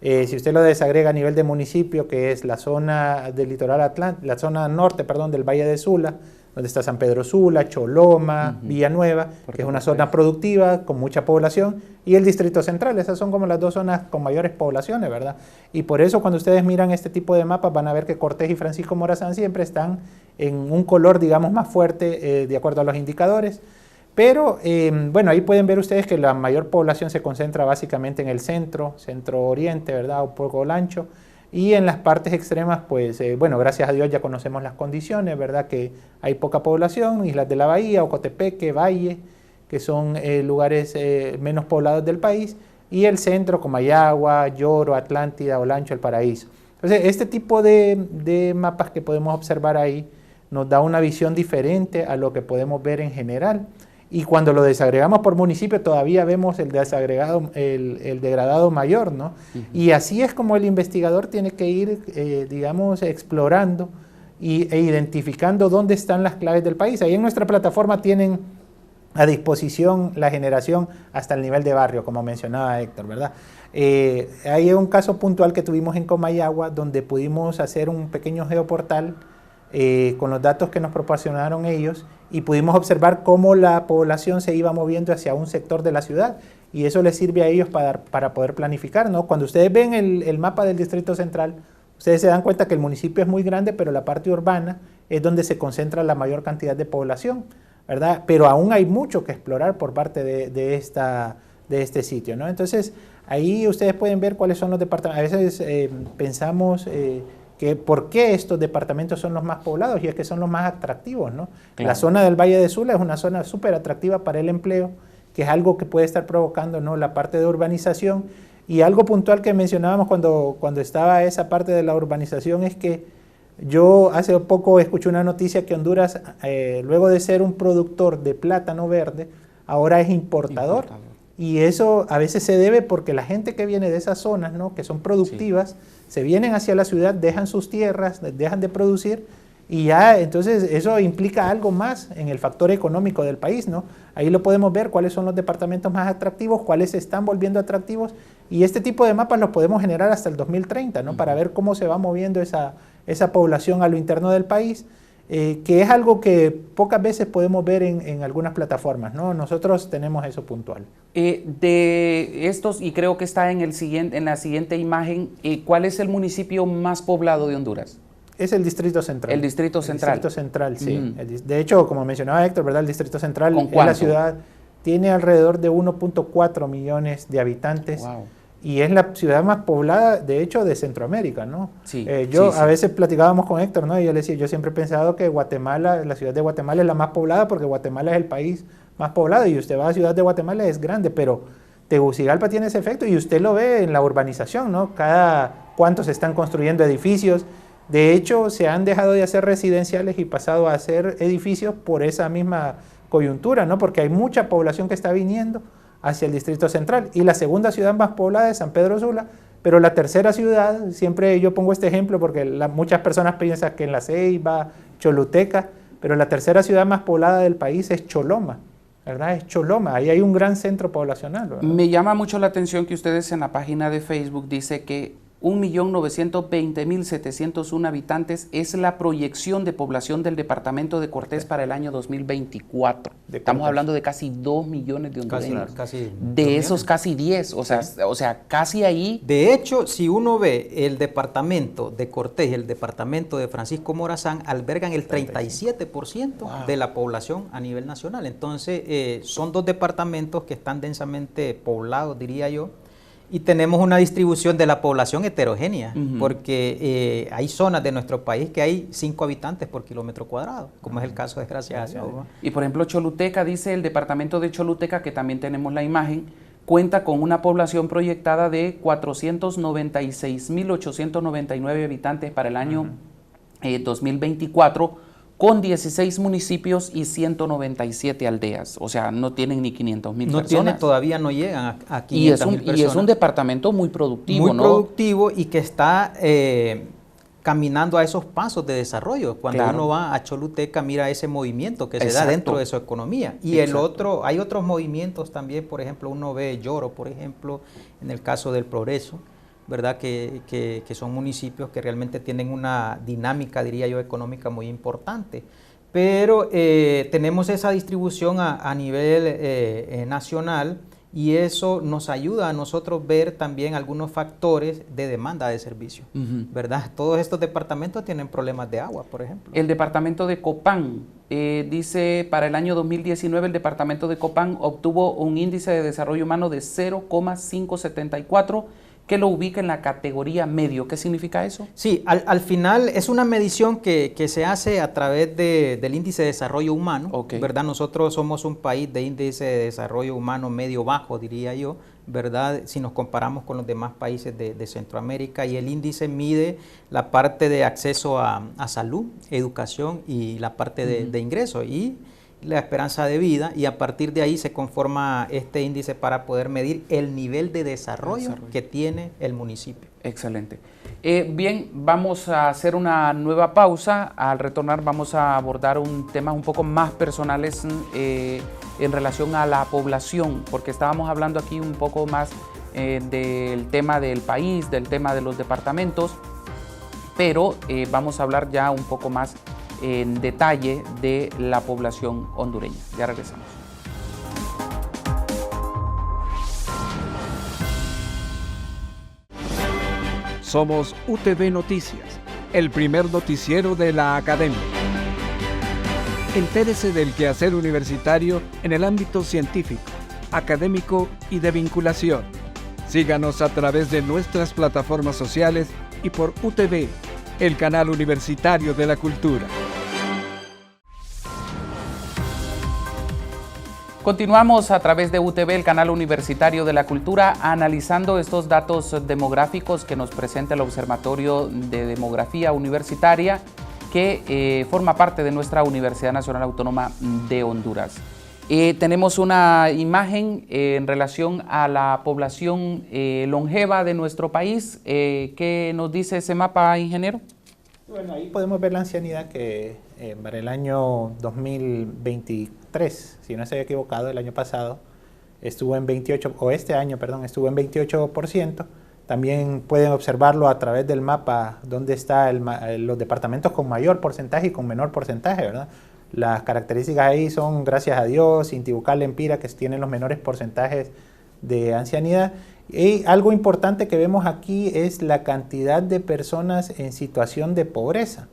si usted lo desagrega a nivel de municipio, que es la zona del litoral atlántico, la zona norte, perdón, del Valle de Sula, donde está San Pedro Sula, Choloma, Villanueva, que es una zona productiva con mucha población, y el Distrito Central. Esas son como las dos zonas con mayores poblaciones, ¿verdad? Y por eso cuando ustedes miran este tipo de mapas van a ver que Cortés y Francisco Morazán siempre están en un color, digamos, más fuerte de acuerdo a los indicadores. Pero, bueno, ahí pueden ver ustedes que la mayor población se concentra básicamente en el centro oriente, ¿verdad? O poco Olancho. Y en las partes extremas, pues, bueno, gracias a Dios ya conocemos las condiciones, ¿verdad? Que hay poca población, Islas de la Bahía, Ocotepeque, Valle, que son lugares menos poblados del país, y el centro, Comayagua, Lloro, Atlántida, Olancho, El Paraíso. Entonces, este tipo de mapas que podemos observar ahí nos da una visión diferente a lo que podemos ver en general. Y cuando lo desagregamos por municipio todavía vemos el degradado mayor, ¿no? Y así es como el investigador tiene que ir, digamos, explorando e identificando dónde están las claves del país. Ahí en nuestra plataforma tienen a disposición la generación hasta el nivel de barrio, como mencionaba Héctor, ¿verdad? Hay un caso puntual que tuvimos en Comayagua donde pudimos hacer un pequeño geoportal con los datos que nos proporcionaron ellos, y pudimos observar cómo la población se iba moviendo hacia un sector de la ciudad, y eso les sirve a ellos para poder planificar, ¿no? Cuando ustedes ven el mapa del Distrito Central, ustedes se dan cuenta que el municipio es muy grande, pero la parte urbana es donde se concentra la mayor cantidad de población, ¿verdad? Pero aún hay mucho que explorar por parte de este sitio, ¿no? Entonces, ahí ustedes pueden ver cuáles son los departamentos. A veces pensamos que por qué estos departamentos son los más poblados, y es que son los más atractivos, ¿no? Claro. La zona del Valle de Sula es una zona súper atractiva para el empleo, que es algo que puede estar provocando, ¿no?, la parte de urbanización. Y algo puntual que mencionábamos cuando estaba esa parte de la urbanización es que yo hace poco escuché una noticia que Honduras, luego de ser un productor de plátano verde, ahora es importador. Y eso a veces se debe porque la gente que viene de esas zonas, ¿no?, que son productivas, se vienen hacia la ciudad, dejan sus tierras, dejan de producir, y ya entonces eso implica algo más en el factor económico del país, ¿no? Ahí lo podemos ver, cuáles son los departamentos más atractivos, cuáles se están volviendo atractivos, y este tipo de mapas los podemos generar hasta el 2030, ¿no? Para ver cómo se va moviendo esa población a lo interno del país, que es algo que pocas veces podemos ver en algunas plataformas, ¿no? Nosotros tenemos eso puntual. De estos, y creo que está en la siguiente imagen, ¿cuál es el municipio más poblado de Honduras? Es el Distrito Central. El Distrito Central. El Distrito Central, sí. De hecho, como mencionaba Héctor, ¿verdad? El Distrito Central en la ciudad tiene alrededor de 1.4 millones de habitantes. Wow. Y es la ciudad más poblada, de hecho, de Centroamérica, ¿no? Sí, a veces platicábamos con Héctor, ¿no? Y yo le decía, yo siempre he pensado que Guatemala, la ciudad de Guatemala es la más poblada porque Guatemala es el país más poblado, y usted va a la ciudad de Guatemala, es grande, pero Tegucigalpa tiene ese efecto, y usted lo ve en la urbanización, ¿no? Cada cuánto se están construyendo edificios. De hecho, se han dejado de hacer residenciales y pasado a hacer edificios por esa misma coyuntura, ¿no? Porque hay mucha población que está viniendo hacia el Distrito Central, y la segunda ciudad más poblada es San Pedro Sula, pero la tercera ciudad, siempre yo pongo este ejemplo porque muchas personas piensan que en La Ceiba, Choluteca, pero la tercera ciudad más poblada del país es Choloma, ¿verdad? Es Choloma, ahí hay un gran centro poblacional, ¿verdad? Me llama mucho la atención que ustedes en la página de Facebook dice que 1.920.701 habitantes es la proyección de población del departamento de Cortés para el año 2024. Estamos hablando de casi 2 millones de hondureños. Casi de esos casi 10, o sea, casi ahí. De hecho, si uno ve el departamento de Cortés y el departamento de Francisco Morazán, albergan el 37% de la población a nivel nacional. Entonces, son dos departamentos que están densamente poblados, diría yo. Y tenemos una distribución de la población heterogénea, porque hay zonas de nuestro país que hay 5 habitantes por kilómetro cuadrado, como es el caso de Gracias a Dios. Y por ejemplo, Choluteca, dice el departamento de Choluteca, que también tenemos la imagen, cuenta con una población proyectada de 496.899 habitantes para el año 2024, con 16 municipios y 197 aldeas. O sea, no tienen ni 500.000 personas. Todavía no llegan a 500.000 personas. Y es un departamento muy productivo, muy productivo y que está caminando a esos pasos de desarrollo. Cuando uno va a Choluteca, mira ese movimiento que se da dentro de su economía. Y hay otros movimientos también, por ejemplo, uno ve Lloro, por ejemplo, en el caso del Progreso, ¿verdad? Que son municipios que realmente tienen una dinámica, diría yo, económica muy importante. Pero tenemos esa distribución a nivel nacional, y eso nos ayuda a nosotros ver también algunos factores de demanda de servicio, ¿verdad? Todos estos departamentos tienen problemas de agua, por ejemplo. El departamento de Copán, dice, para el año 2019 el departamento de Copán obtuvo un índice de desarrollo humano de 0,574, que lo ubica en la categoría medio. ¿Qué significa eso? Sí, al final es una medición que se hace a través del índice de desarrollo humano, ¿verdad? Nosotros somos un país de índice de desarrollo humano medio-bajo, diría yo, ¿verdad? Si nos comparamos con los demás países de Centroamérica, y el índice mide la parte de acceso a salud, educación y la parte de ingreso y la esperanza de vida, y a partir de ahí se conforma este índice para poder medir el nivel de desarrollo que tiene el municipio. Excelente. Bien, vamos a hacer una nueva pausa. Al retornar vamos a abordar un tema un poco más personales en relación a la población, porque estábamos hablando aquí un poco más del tema del país, del tema de los departamentos, pero vamos a hablar ya un poco más en detalle de la población hondureña. Ya regresamos. Somos UTV Noticias, el primer noticiero de la academia. Entérese del quehacer universitario en el ámbito científico, académico y de vinculación. Síganos a través de nuestras plataformas sociales y por UTV, el canal universitario de la cultura. Continuamos a través de UTV, el canal universitario de la cultura, analizando estos datos demográficos que nos presenta el Observatorio de Demografía Universitaria, que forma parte de nuestra Universidad Nacional Autónoma de Honduras. Tenemos una imagen en relación a la población longeva de nuestro país. ¿Qué nos dice ese mapa, ingeniero? Bueno, ahí podemos ver la ancianidad que para el año 2023, si no estoy equivocado, el año pasado estuvo en 28%, o este año, perdón, estuvo en 28%. También pueden observarlo a través del mapa donde están los departamentos con mayor porcentaje y con menor porcentaje, ¿verdad? Las características ahí son, gracias a Dios, Intibucá, Lempira, que tienen los menores porcentajes de ancianidad. Y algo importante que vemos aquí es la cantidad de personas en situación de pobreza,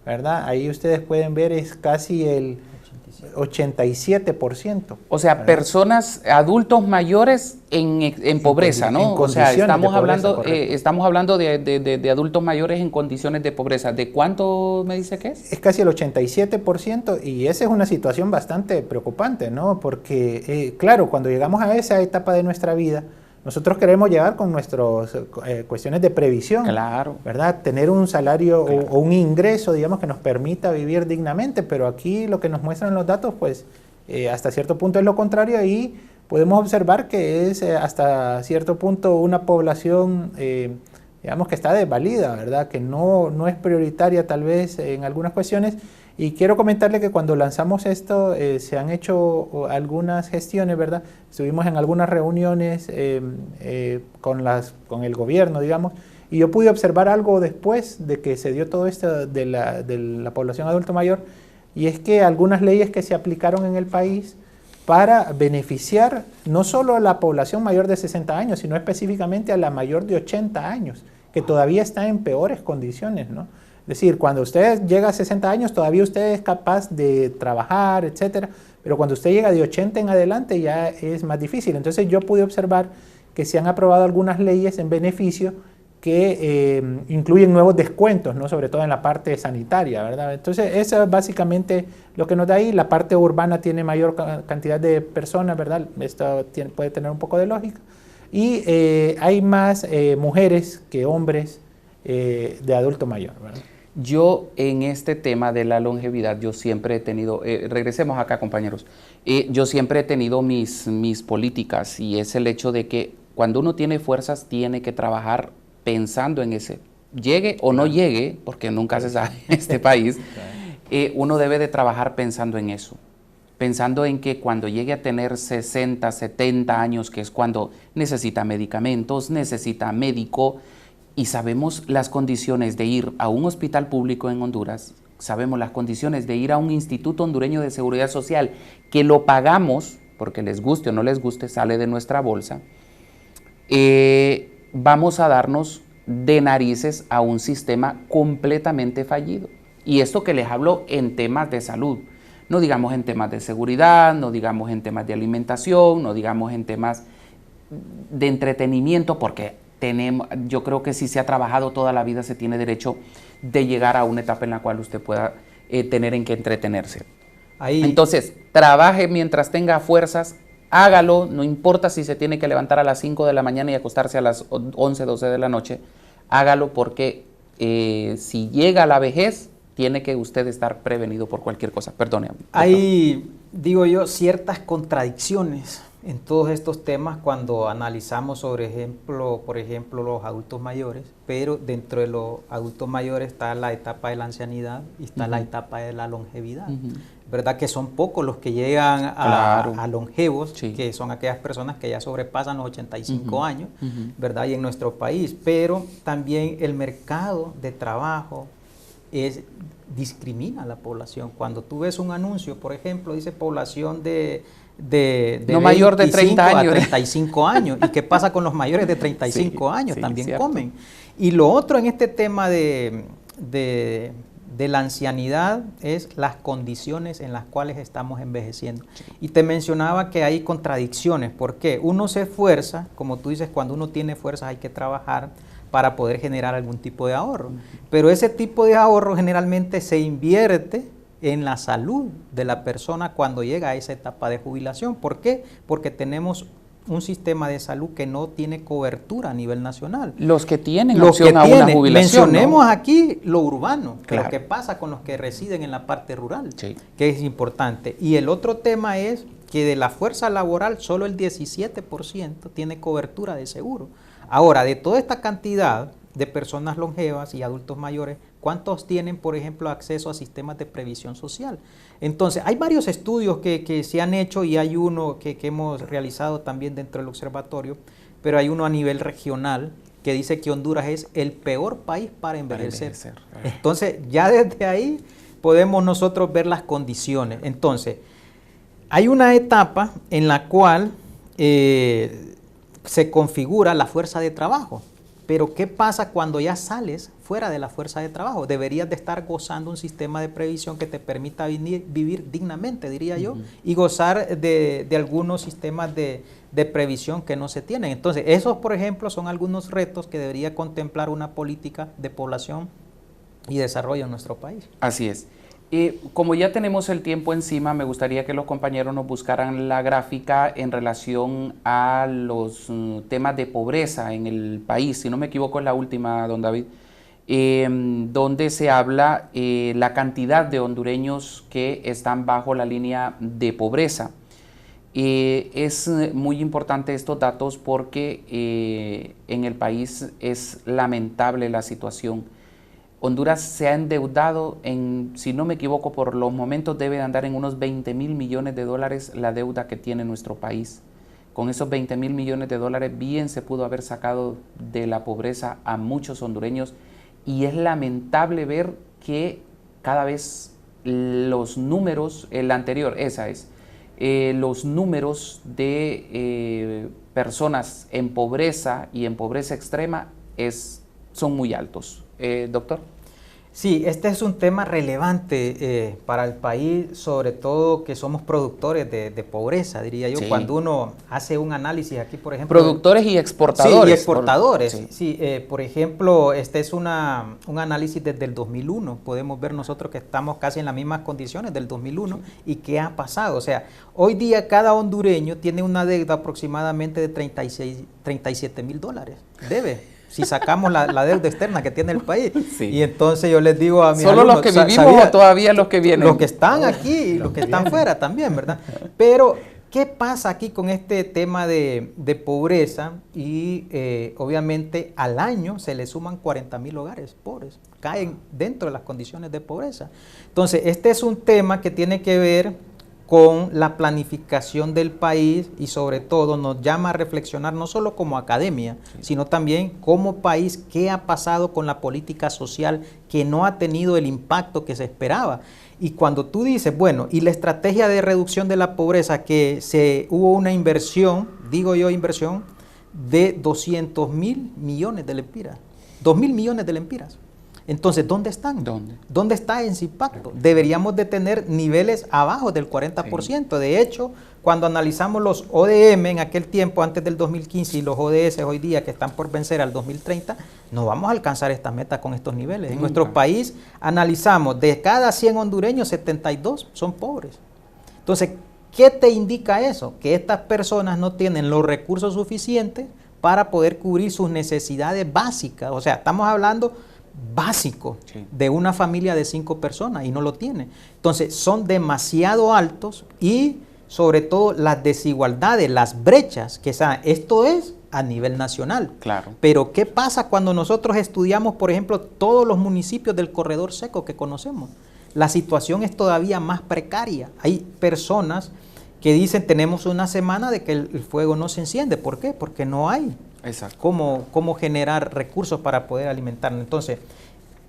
¿verdad? Ahí ustedes pueden ver, es casi el 87%. O sea, ¿verdad? Personas, adultos mayores en pobreza, ¿no? O sea, estamos hablando de adultos mayores en condiciones de pobreza. ¿De cuánto me dice que es? Es casi el 87%, y esa es una situación bastante preocupante, ¿no? Porque, claro, cuando llegamos a esa etapa de nuestra vida, nosotros queremos llegar con nuestras cuestiones de previsión, claro, ¿verdad? Tener un salario o un ingreso, digamos, que nos permita vivir dignamente, pero aquí lo que nos muestran los datos, pues, hasta cierto punto es lo contrario, y podemos observar que es hasta cierto punto una población, digamos, que está desvalida, ¿verdad? Que no es prioritaria tal vez en algunas cuestiones. Y quiero comentarle que cuando lanzamos esto se han hecho algunas gestiones, ¿verdad? Estuvimos en algunas reuniones con el gobierno, digamos, y yo pude observar algo después de que se dio todo esto de la población adulto mayor, y es que algunas leyes que se aplicaron en el país para beneficiar no solo a la población mayor de 60 años, sino específicamente a la mayor de 80 años, que todavía está en peores condiciones, ¿no? Es decir, cuando usted llega a 60 años, todavía usted es capaz de trabajar, etcétera, pero cuando usted llega de 80 en adelante ya es más difícil. Entonces yo pude observar que se han aprobado algunas leyes en beneficio que incluyen nuevos descuentos, ¿no? Sobre todo en la parte sanitaria, ¿verdad? Entonces, eso es básicamente lo que nos da ahí. La parte urbana tiene mayor cantidad de personas, ¿verdad? Esto puede tener un poco de lógica. Y hay más mujeres que hombres de adulto mayor, ¿verdad? Yo en este tema de la longevidad, yo siempre he tenido, regresemos acá compañeros, yo siempre he tenido mis políticas, y es el hecho de que cuando uno tiene fuerzas tiene que trabajar pensando en ese, llegue o no llegue, porque nunca se sabe en este país, uno debe de trabajar pensando en eso, pensando en que cuando llegue a tener 60, 70 años, que es cuando necesita medicamentos, necesita médico, y sabemos las condiciones de ir a un hospital público en Honduras, sabemos las condiciones de ir a un Instituto Hondureño de Seguridad Social, que lo pagamos, porque les guste o no les guste, sale de nuestra bolsa, vamos a darnos de narices a un sistema completamente fallido. Y esto que les hablo en temas de salud, no digamos en temas de seguridad, no digamos en temas de alimentación, no digamos en temas de entretenimiento, porque yo creo que si se ha trabajado toda la vida se tiene derecho de llegar a una etapa en la cual usted pueda tener en que entretenerse. Entonces, trabaje mientras tenga fuerzas, hágalo, no importa si se tiene que levantar a las 5 de la mañana y acostarse a las 11, 12 de la noche, hágalo porque si llega a la vejez, tiene que usted estar prevenido por cualquier cosa. Perdone. Hay, digo yo, ciertas contradicciones en todos estos temas cuando analizamos, por ejemplo, los adultos mayores, pero dentro de los adultos mayores está la etapa de la ancianidad y está la etapa de la longevidad. ¿Verdad? Que son pocos los que llegan a longevos, que son aquellas personas que ya sobrepasan los 85 años, ¿verdad? Y en nuestro país, pero también el mercado de trabajo discrimina a la población. Cuando tú ves un anuncio, por ejemplo, dice población de no mayor de 30 años. A 35 años. ¿Y qué pasa con los mayores de 35 años? También cierto. comen. Y lo otro en este tema de la ancianidad es las condiciones en las cuales estamos envejeciendo. Y te mencionaba que hay contradicciones. ¿Por qué? Uno se esfuerza, como tú dices, cuando uno tiene fuerzas hay que trabajar para poder generar algún tipo de ahorro. Pero ese tipo de ahorro generalmente se invierte en la salud de la persona cuando llega a esa etapa de jubilación. ¿Por qué? Porque tenemos un sistema de salud que no tiene cobertura a nivel nacional. Los que tienen opción a una jubilación. Mencionemos aquí lo urbano, claro. Pero ¿qué pasa con los que residen en la parte rural? Sí. Que es importante. Y el otro tema es que de la fuerza laboral solo el 17% tiene cobertura de seguro. Ahora, de toda esta cantidad de personas longevas y adultos mayores, ¿cuántos tienen, por ejemplo, acceso a sistemas de previsión social? Entonces, hay varios estudios que se han hecho y hay uno que hemos realizado también dentro del observatorio, pero hay uno a nivel regional que dice que Honduras es el peor país para envejecer. Entonces, ya desde ahí podemos nosotros ver las condiciones. Entonces, hay una etapa en la cual se configura la fuerza de trabajo. Pero ¿qué pasa cuando ya sales fuera de la fuerza de trabajo? Deberías de estar gozando un sistema de previsión que te permita vivir dignamente, diría yo, y gozar de algunos sistemas de previsión que no se tienen. Entonces, esos, por ejemplo, son algunos retos que debería contemplar una política de población y desarrollo en nuestro país. Así es. Como ya tenemos el tiempo encima, me gustaría que los compañeros nos buscaran la gráfica en relación a los temas de pobreza en el país. Si no me equivoco, es la última, don David, donde se habla la cantidad de hondureños que están bajo la línea de pobreza. Es muy importante estos datos porque en el país es lamentable la situación. Honduras se ha endeudado si no me equivoco, por los momentos debe andar en unos 20,000 millones de dólares la deuda que tiene nuestro país. Con esos 20,000 millones de dólares bien se pudo haber sacado de la pobreza a muchos hondureños, y es lamentable ver que cada vez los números, los números de personas en pobreza y en pobreza extrema son muy altos. Doctor. Sí, este es un tema relevante para el país, sobre todo que somos productores de pobreza, diría yo. Sí. Cuando uno hace un análisis aquí, por ejemplo... Productores y exportadores. Sí, y exportadores. Sí. Por ejemplo, este es un análisis desde el 2001. Podemos ver nosotros que estamos casi en las mismas condiciones del 2001. Sí. ¿Y qué ha pasado? O sea, hoy día cada hondureño tiene una deuda aproximadamente de 37 mil dólares. Debe. Si sacamos la deuda externa que tiene el país. Sí. Y entonces yo les digo a mis ¿Solo alumnos, los que vivimos o todavía los que vienen? Los que están aquí y los que están fuera también, ¿verdad? Pero, ¿qué pasa aquí con este tema de pobreza? Y obviamente al año se le suman 40,000 hogares pobres. Caen dentro de las condiciones de pobreza. Entonces, este es un tema que tiene que ver con la planificación del país y sobre todo nos llama a reflexionar no solo como academia, sino también como país qué ha pasado con la política social que no ha tenido el impacto que se esperaba. Y cuando tú dices, bueno, y la estrategia de reducción de la pobreza, que hubo una inversión, digo yo inversión, de 200,000 millones de lempiras, 2,000 millones de lempiras. Entonces, ¿dónde están? ¿Dónde está ese impacto? Deberíamos de tener niveles abajo del 40%. Sí. De hecho, cuando analizamos los ODM en aquel tiempo, antes del 2015, y los ODS hoy día que están por vencer al 2030, no vamos a alcanzar estas metas con estos niveles. En nuestro país analizamos, de cada 100 hondureños, 72 son pobres. Entonces, ¿qué te indica eso? Que estas personas no tienen los recursos suficientes para poder cubrir sus necesidades básicas. O sea, estamos hablando básico de una familia de 5 personas y no lo tiene. Entonces son demasiado altos y sobre todo las desigualdades, las brechas, que esto es a nivel nacional. Claro. Pero ¿qué pasa cuando nosotros estudiamos, por ejemplo, todos los municipios del corredor seco que conocemos? La situación es todavía más precaria. Hay personas que dicen tenemos una semana de que el fuego no se enciende. ¿Por qué? Porque no hay. Exacto. Cómo generar recursos para poder alimentarnos. Entonces,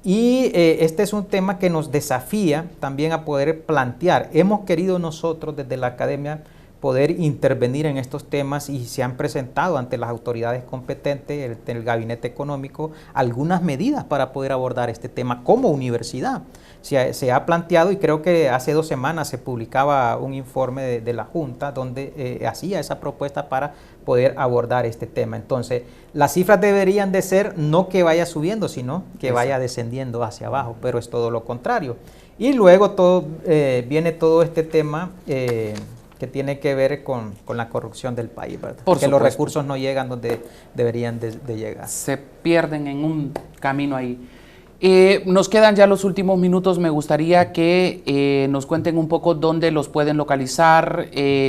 este es un tema que nos desafía también a poder plantear. Hemos querido nosotros desde la academia poder intervenir en estos temas y se han presentado ante las autoridades competentes, el gabinete económico, algunas medidas para poder abordar este tema como universidad. Se ha planteado, y creo que hace 2 semanas se publicaba un informe de la Junta donde hacía esa propuesta para poder abordar este tema. Entonces, las cifras deberían de ser no que vaya subiendo, sino que vaya descendiendo hacia abajo, pero es todo lo contrario. Y luego viene todo este tema que tiene que ver con la corrupción del país, ¿verdad? Porque los recursos no llegan donde deberían de llegar. Se pierden en un camino ahí. Nos quedan ya los últimos minutos. Me gustaría que nos cuenten un poco dónde los pueden localizar,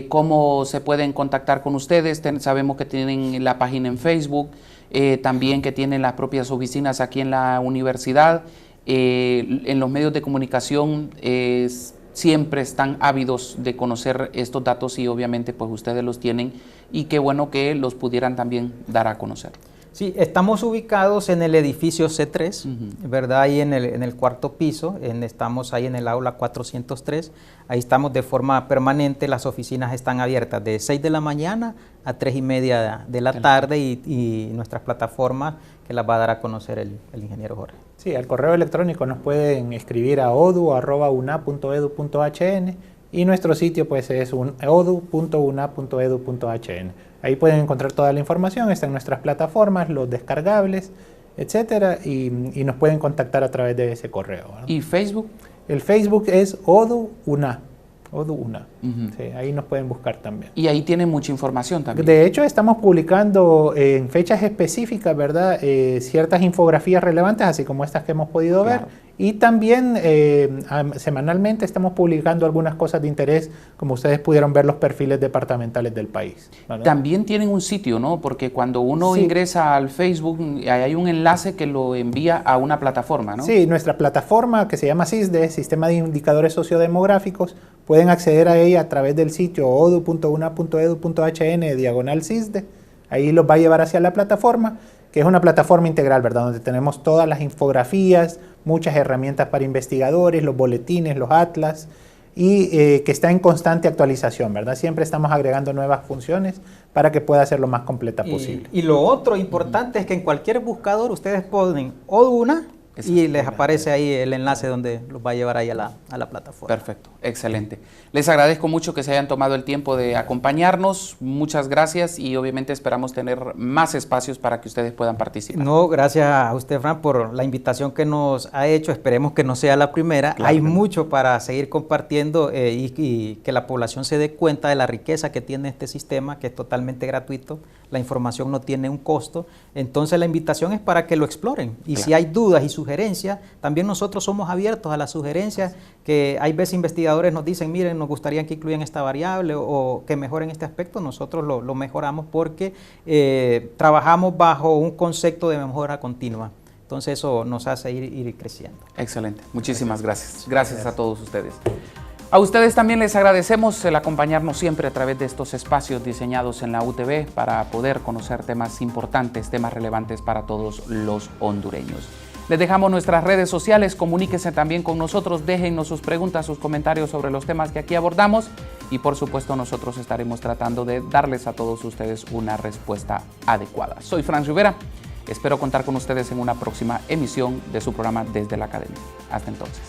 cómo se pueden contactar con ustedes. Sabemos que tienen la página en Facebook, también que tienen las propias oficinas aquí en la universidad. En los medios de comunicación siempre están ávidos de conocer estos datos y obviamente pues ustedes los tienen y qué bueno que los pudieran también dar a conocer. Sí, estamos ubicados en el edificio C3, ¿verdad? Ahí en el 4º piso, estamos ahí en el aula 403, ahí estamos de forma permanente, las oficinas están abiertas de 6 de la mañana a 3:30 de la tarde y nuestras plataformas que las va a dar a conocer el ingeniero Jorge. Sí, al correo electrónico nos pueden escribir a odu@una.edu.hn y nuestro sitio pues es odu.una.edu.hn. Ahí pueden encontrar toda la información, está en nuestras plataformas, los descargables, etcétera, y nos pueden contactar a través de ese correo, ¿no? ¿Y Facebook? El Facebook es ODU-UNA. ODU-UNA. Sí, ahí nos pueden buscar también. Y ahí tienen mucha información también. De hecho, estamos publicando en fechas específicas, ¿verdad? Ciertas infografías relevantes, así como estas que hemos podido ver. Y también semanalmente estamos publicando algunas cosas de interés, como ustedes pudieron ver los perfiles departamentales del país, ¿verdad? También tienen un sitio, ¿no? Porque cuando uno ingresa al Facebook, hay un enlace que lo envía a una plataforma, ¿no? Sí, nuestra plataforma que se llama SISDE, Sistema de Indicadores Sociodemográficos, pueden acceder a ella a través del sitio odu.una.edu.hn/SISDE. Ahí los va a llevar hacia la plataforma, que es una plataforma integral, ¿verdad? Donde tenemos todas las infografías, muchas herramientas para investigadores, los boletines, los atlas, y que está en constante actualización, ¿verdad? Siempre estamos agregando nuevas funciones para que pueda ser lo más completa posible. Y lo otro importante es que en cualquier buscador ustedes ponen ODUNA Y les aparece ahí el enlace donde los va a llevar ahí a la plataforma. Perfecto, excelente. Les agradezco mucho que se hayan tomado el tiempo de acompañarnos. Muchas gracias y obviamente esperamos tener más espacios para que ustedes puedan participar. No, gracias a usted, Fran, por la invitación que nos ha hecho. Esperemos que no sea la primera. Claro, hay mucho para seguir compartiendo y que la población se dé cuenta de la riqueza que tiene este sistema, que es totalmente gratuito. La información no tiene un costo. Entonces la invitación es para que lo exploren. Y si hay dudas y sugerencias, también nosotros somos abiertos a las sugerencias, que hay veces investigadores nos dicen, miren, nos gustaría que incluyan esta variable o que mejoren este aspecto. Nosotros lo mejoramos porque trabajamos bajo un concepto de mejora continua. Entonces eso nos hace ir creciendo. Excelente. Muchísimas gracias. Gracias a todos ustedes. A ustedes también les agradecemos el acompañarnos siempre a través de estos espacios diseñados en la UTV para poder conocer temas importantes, temas relevantes para todos los hondureños. Les dejamos nuestras redes sociales, comuníquense también con nosotros, déjennos sus preguntas, sus comentarios sobre los temas que aquí abordamos y por supuesto nosotros estaremos tratando de darles a todos ustedes una respuesta adecuada. Soy Fran Rivera, espero contar con ustedes en una próxima emisión de su programa Desde la Academia. Hasta entonces.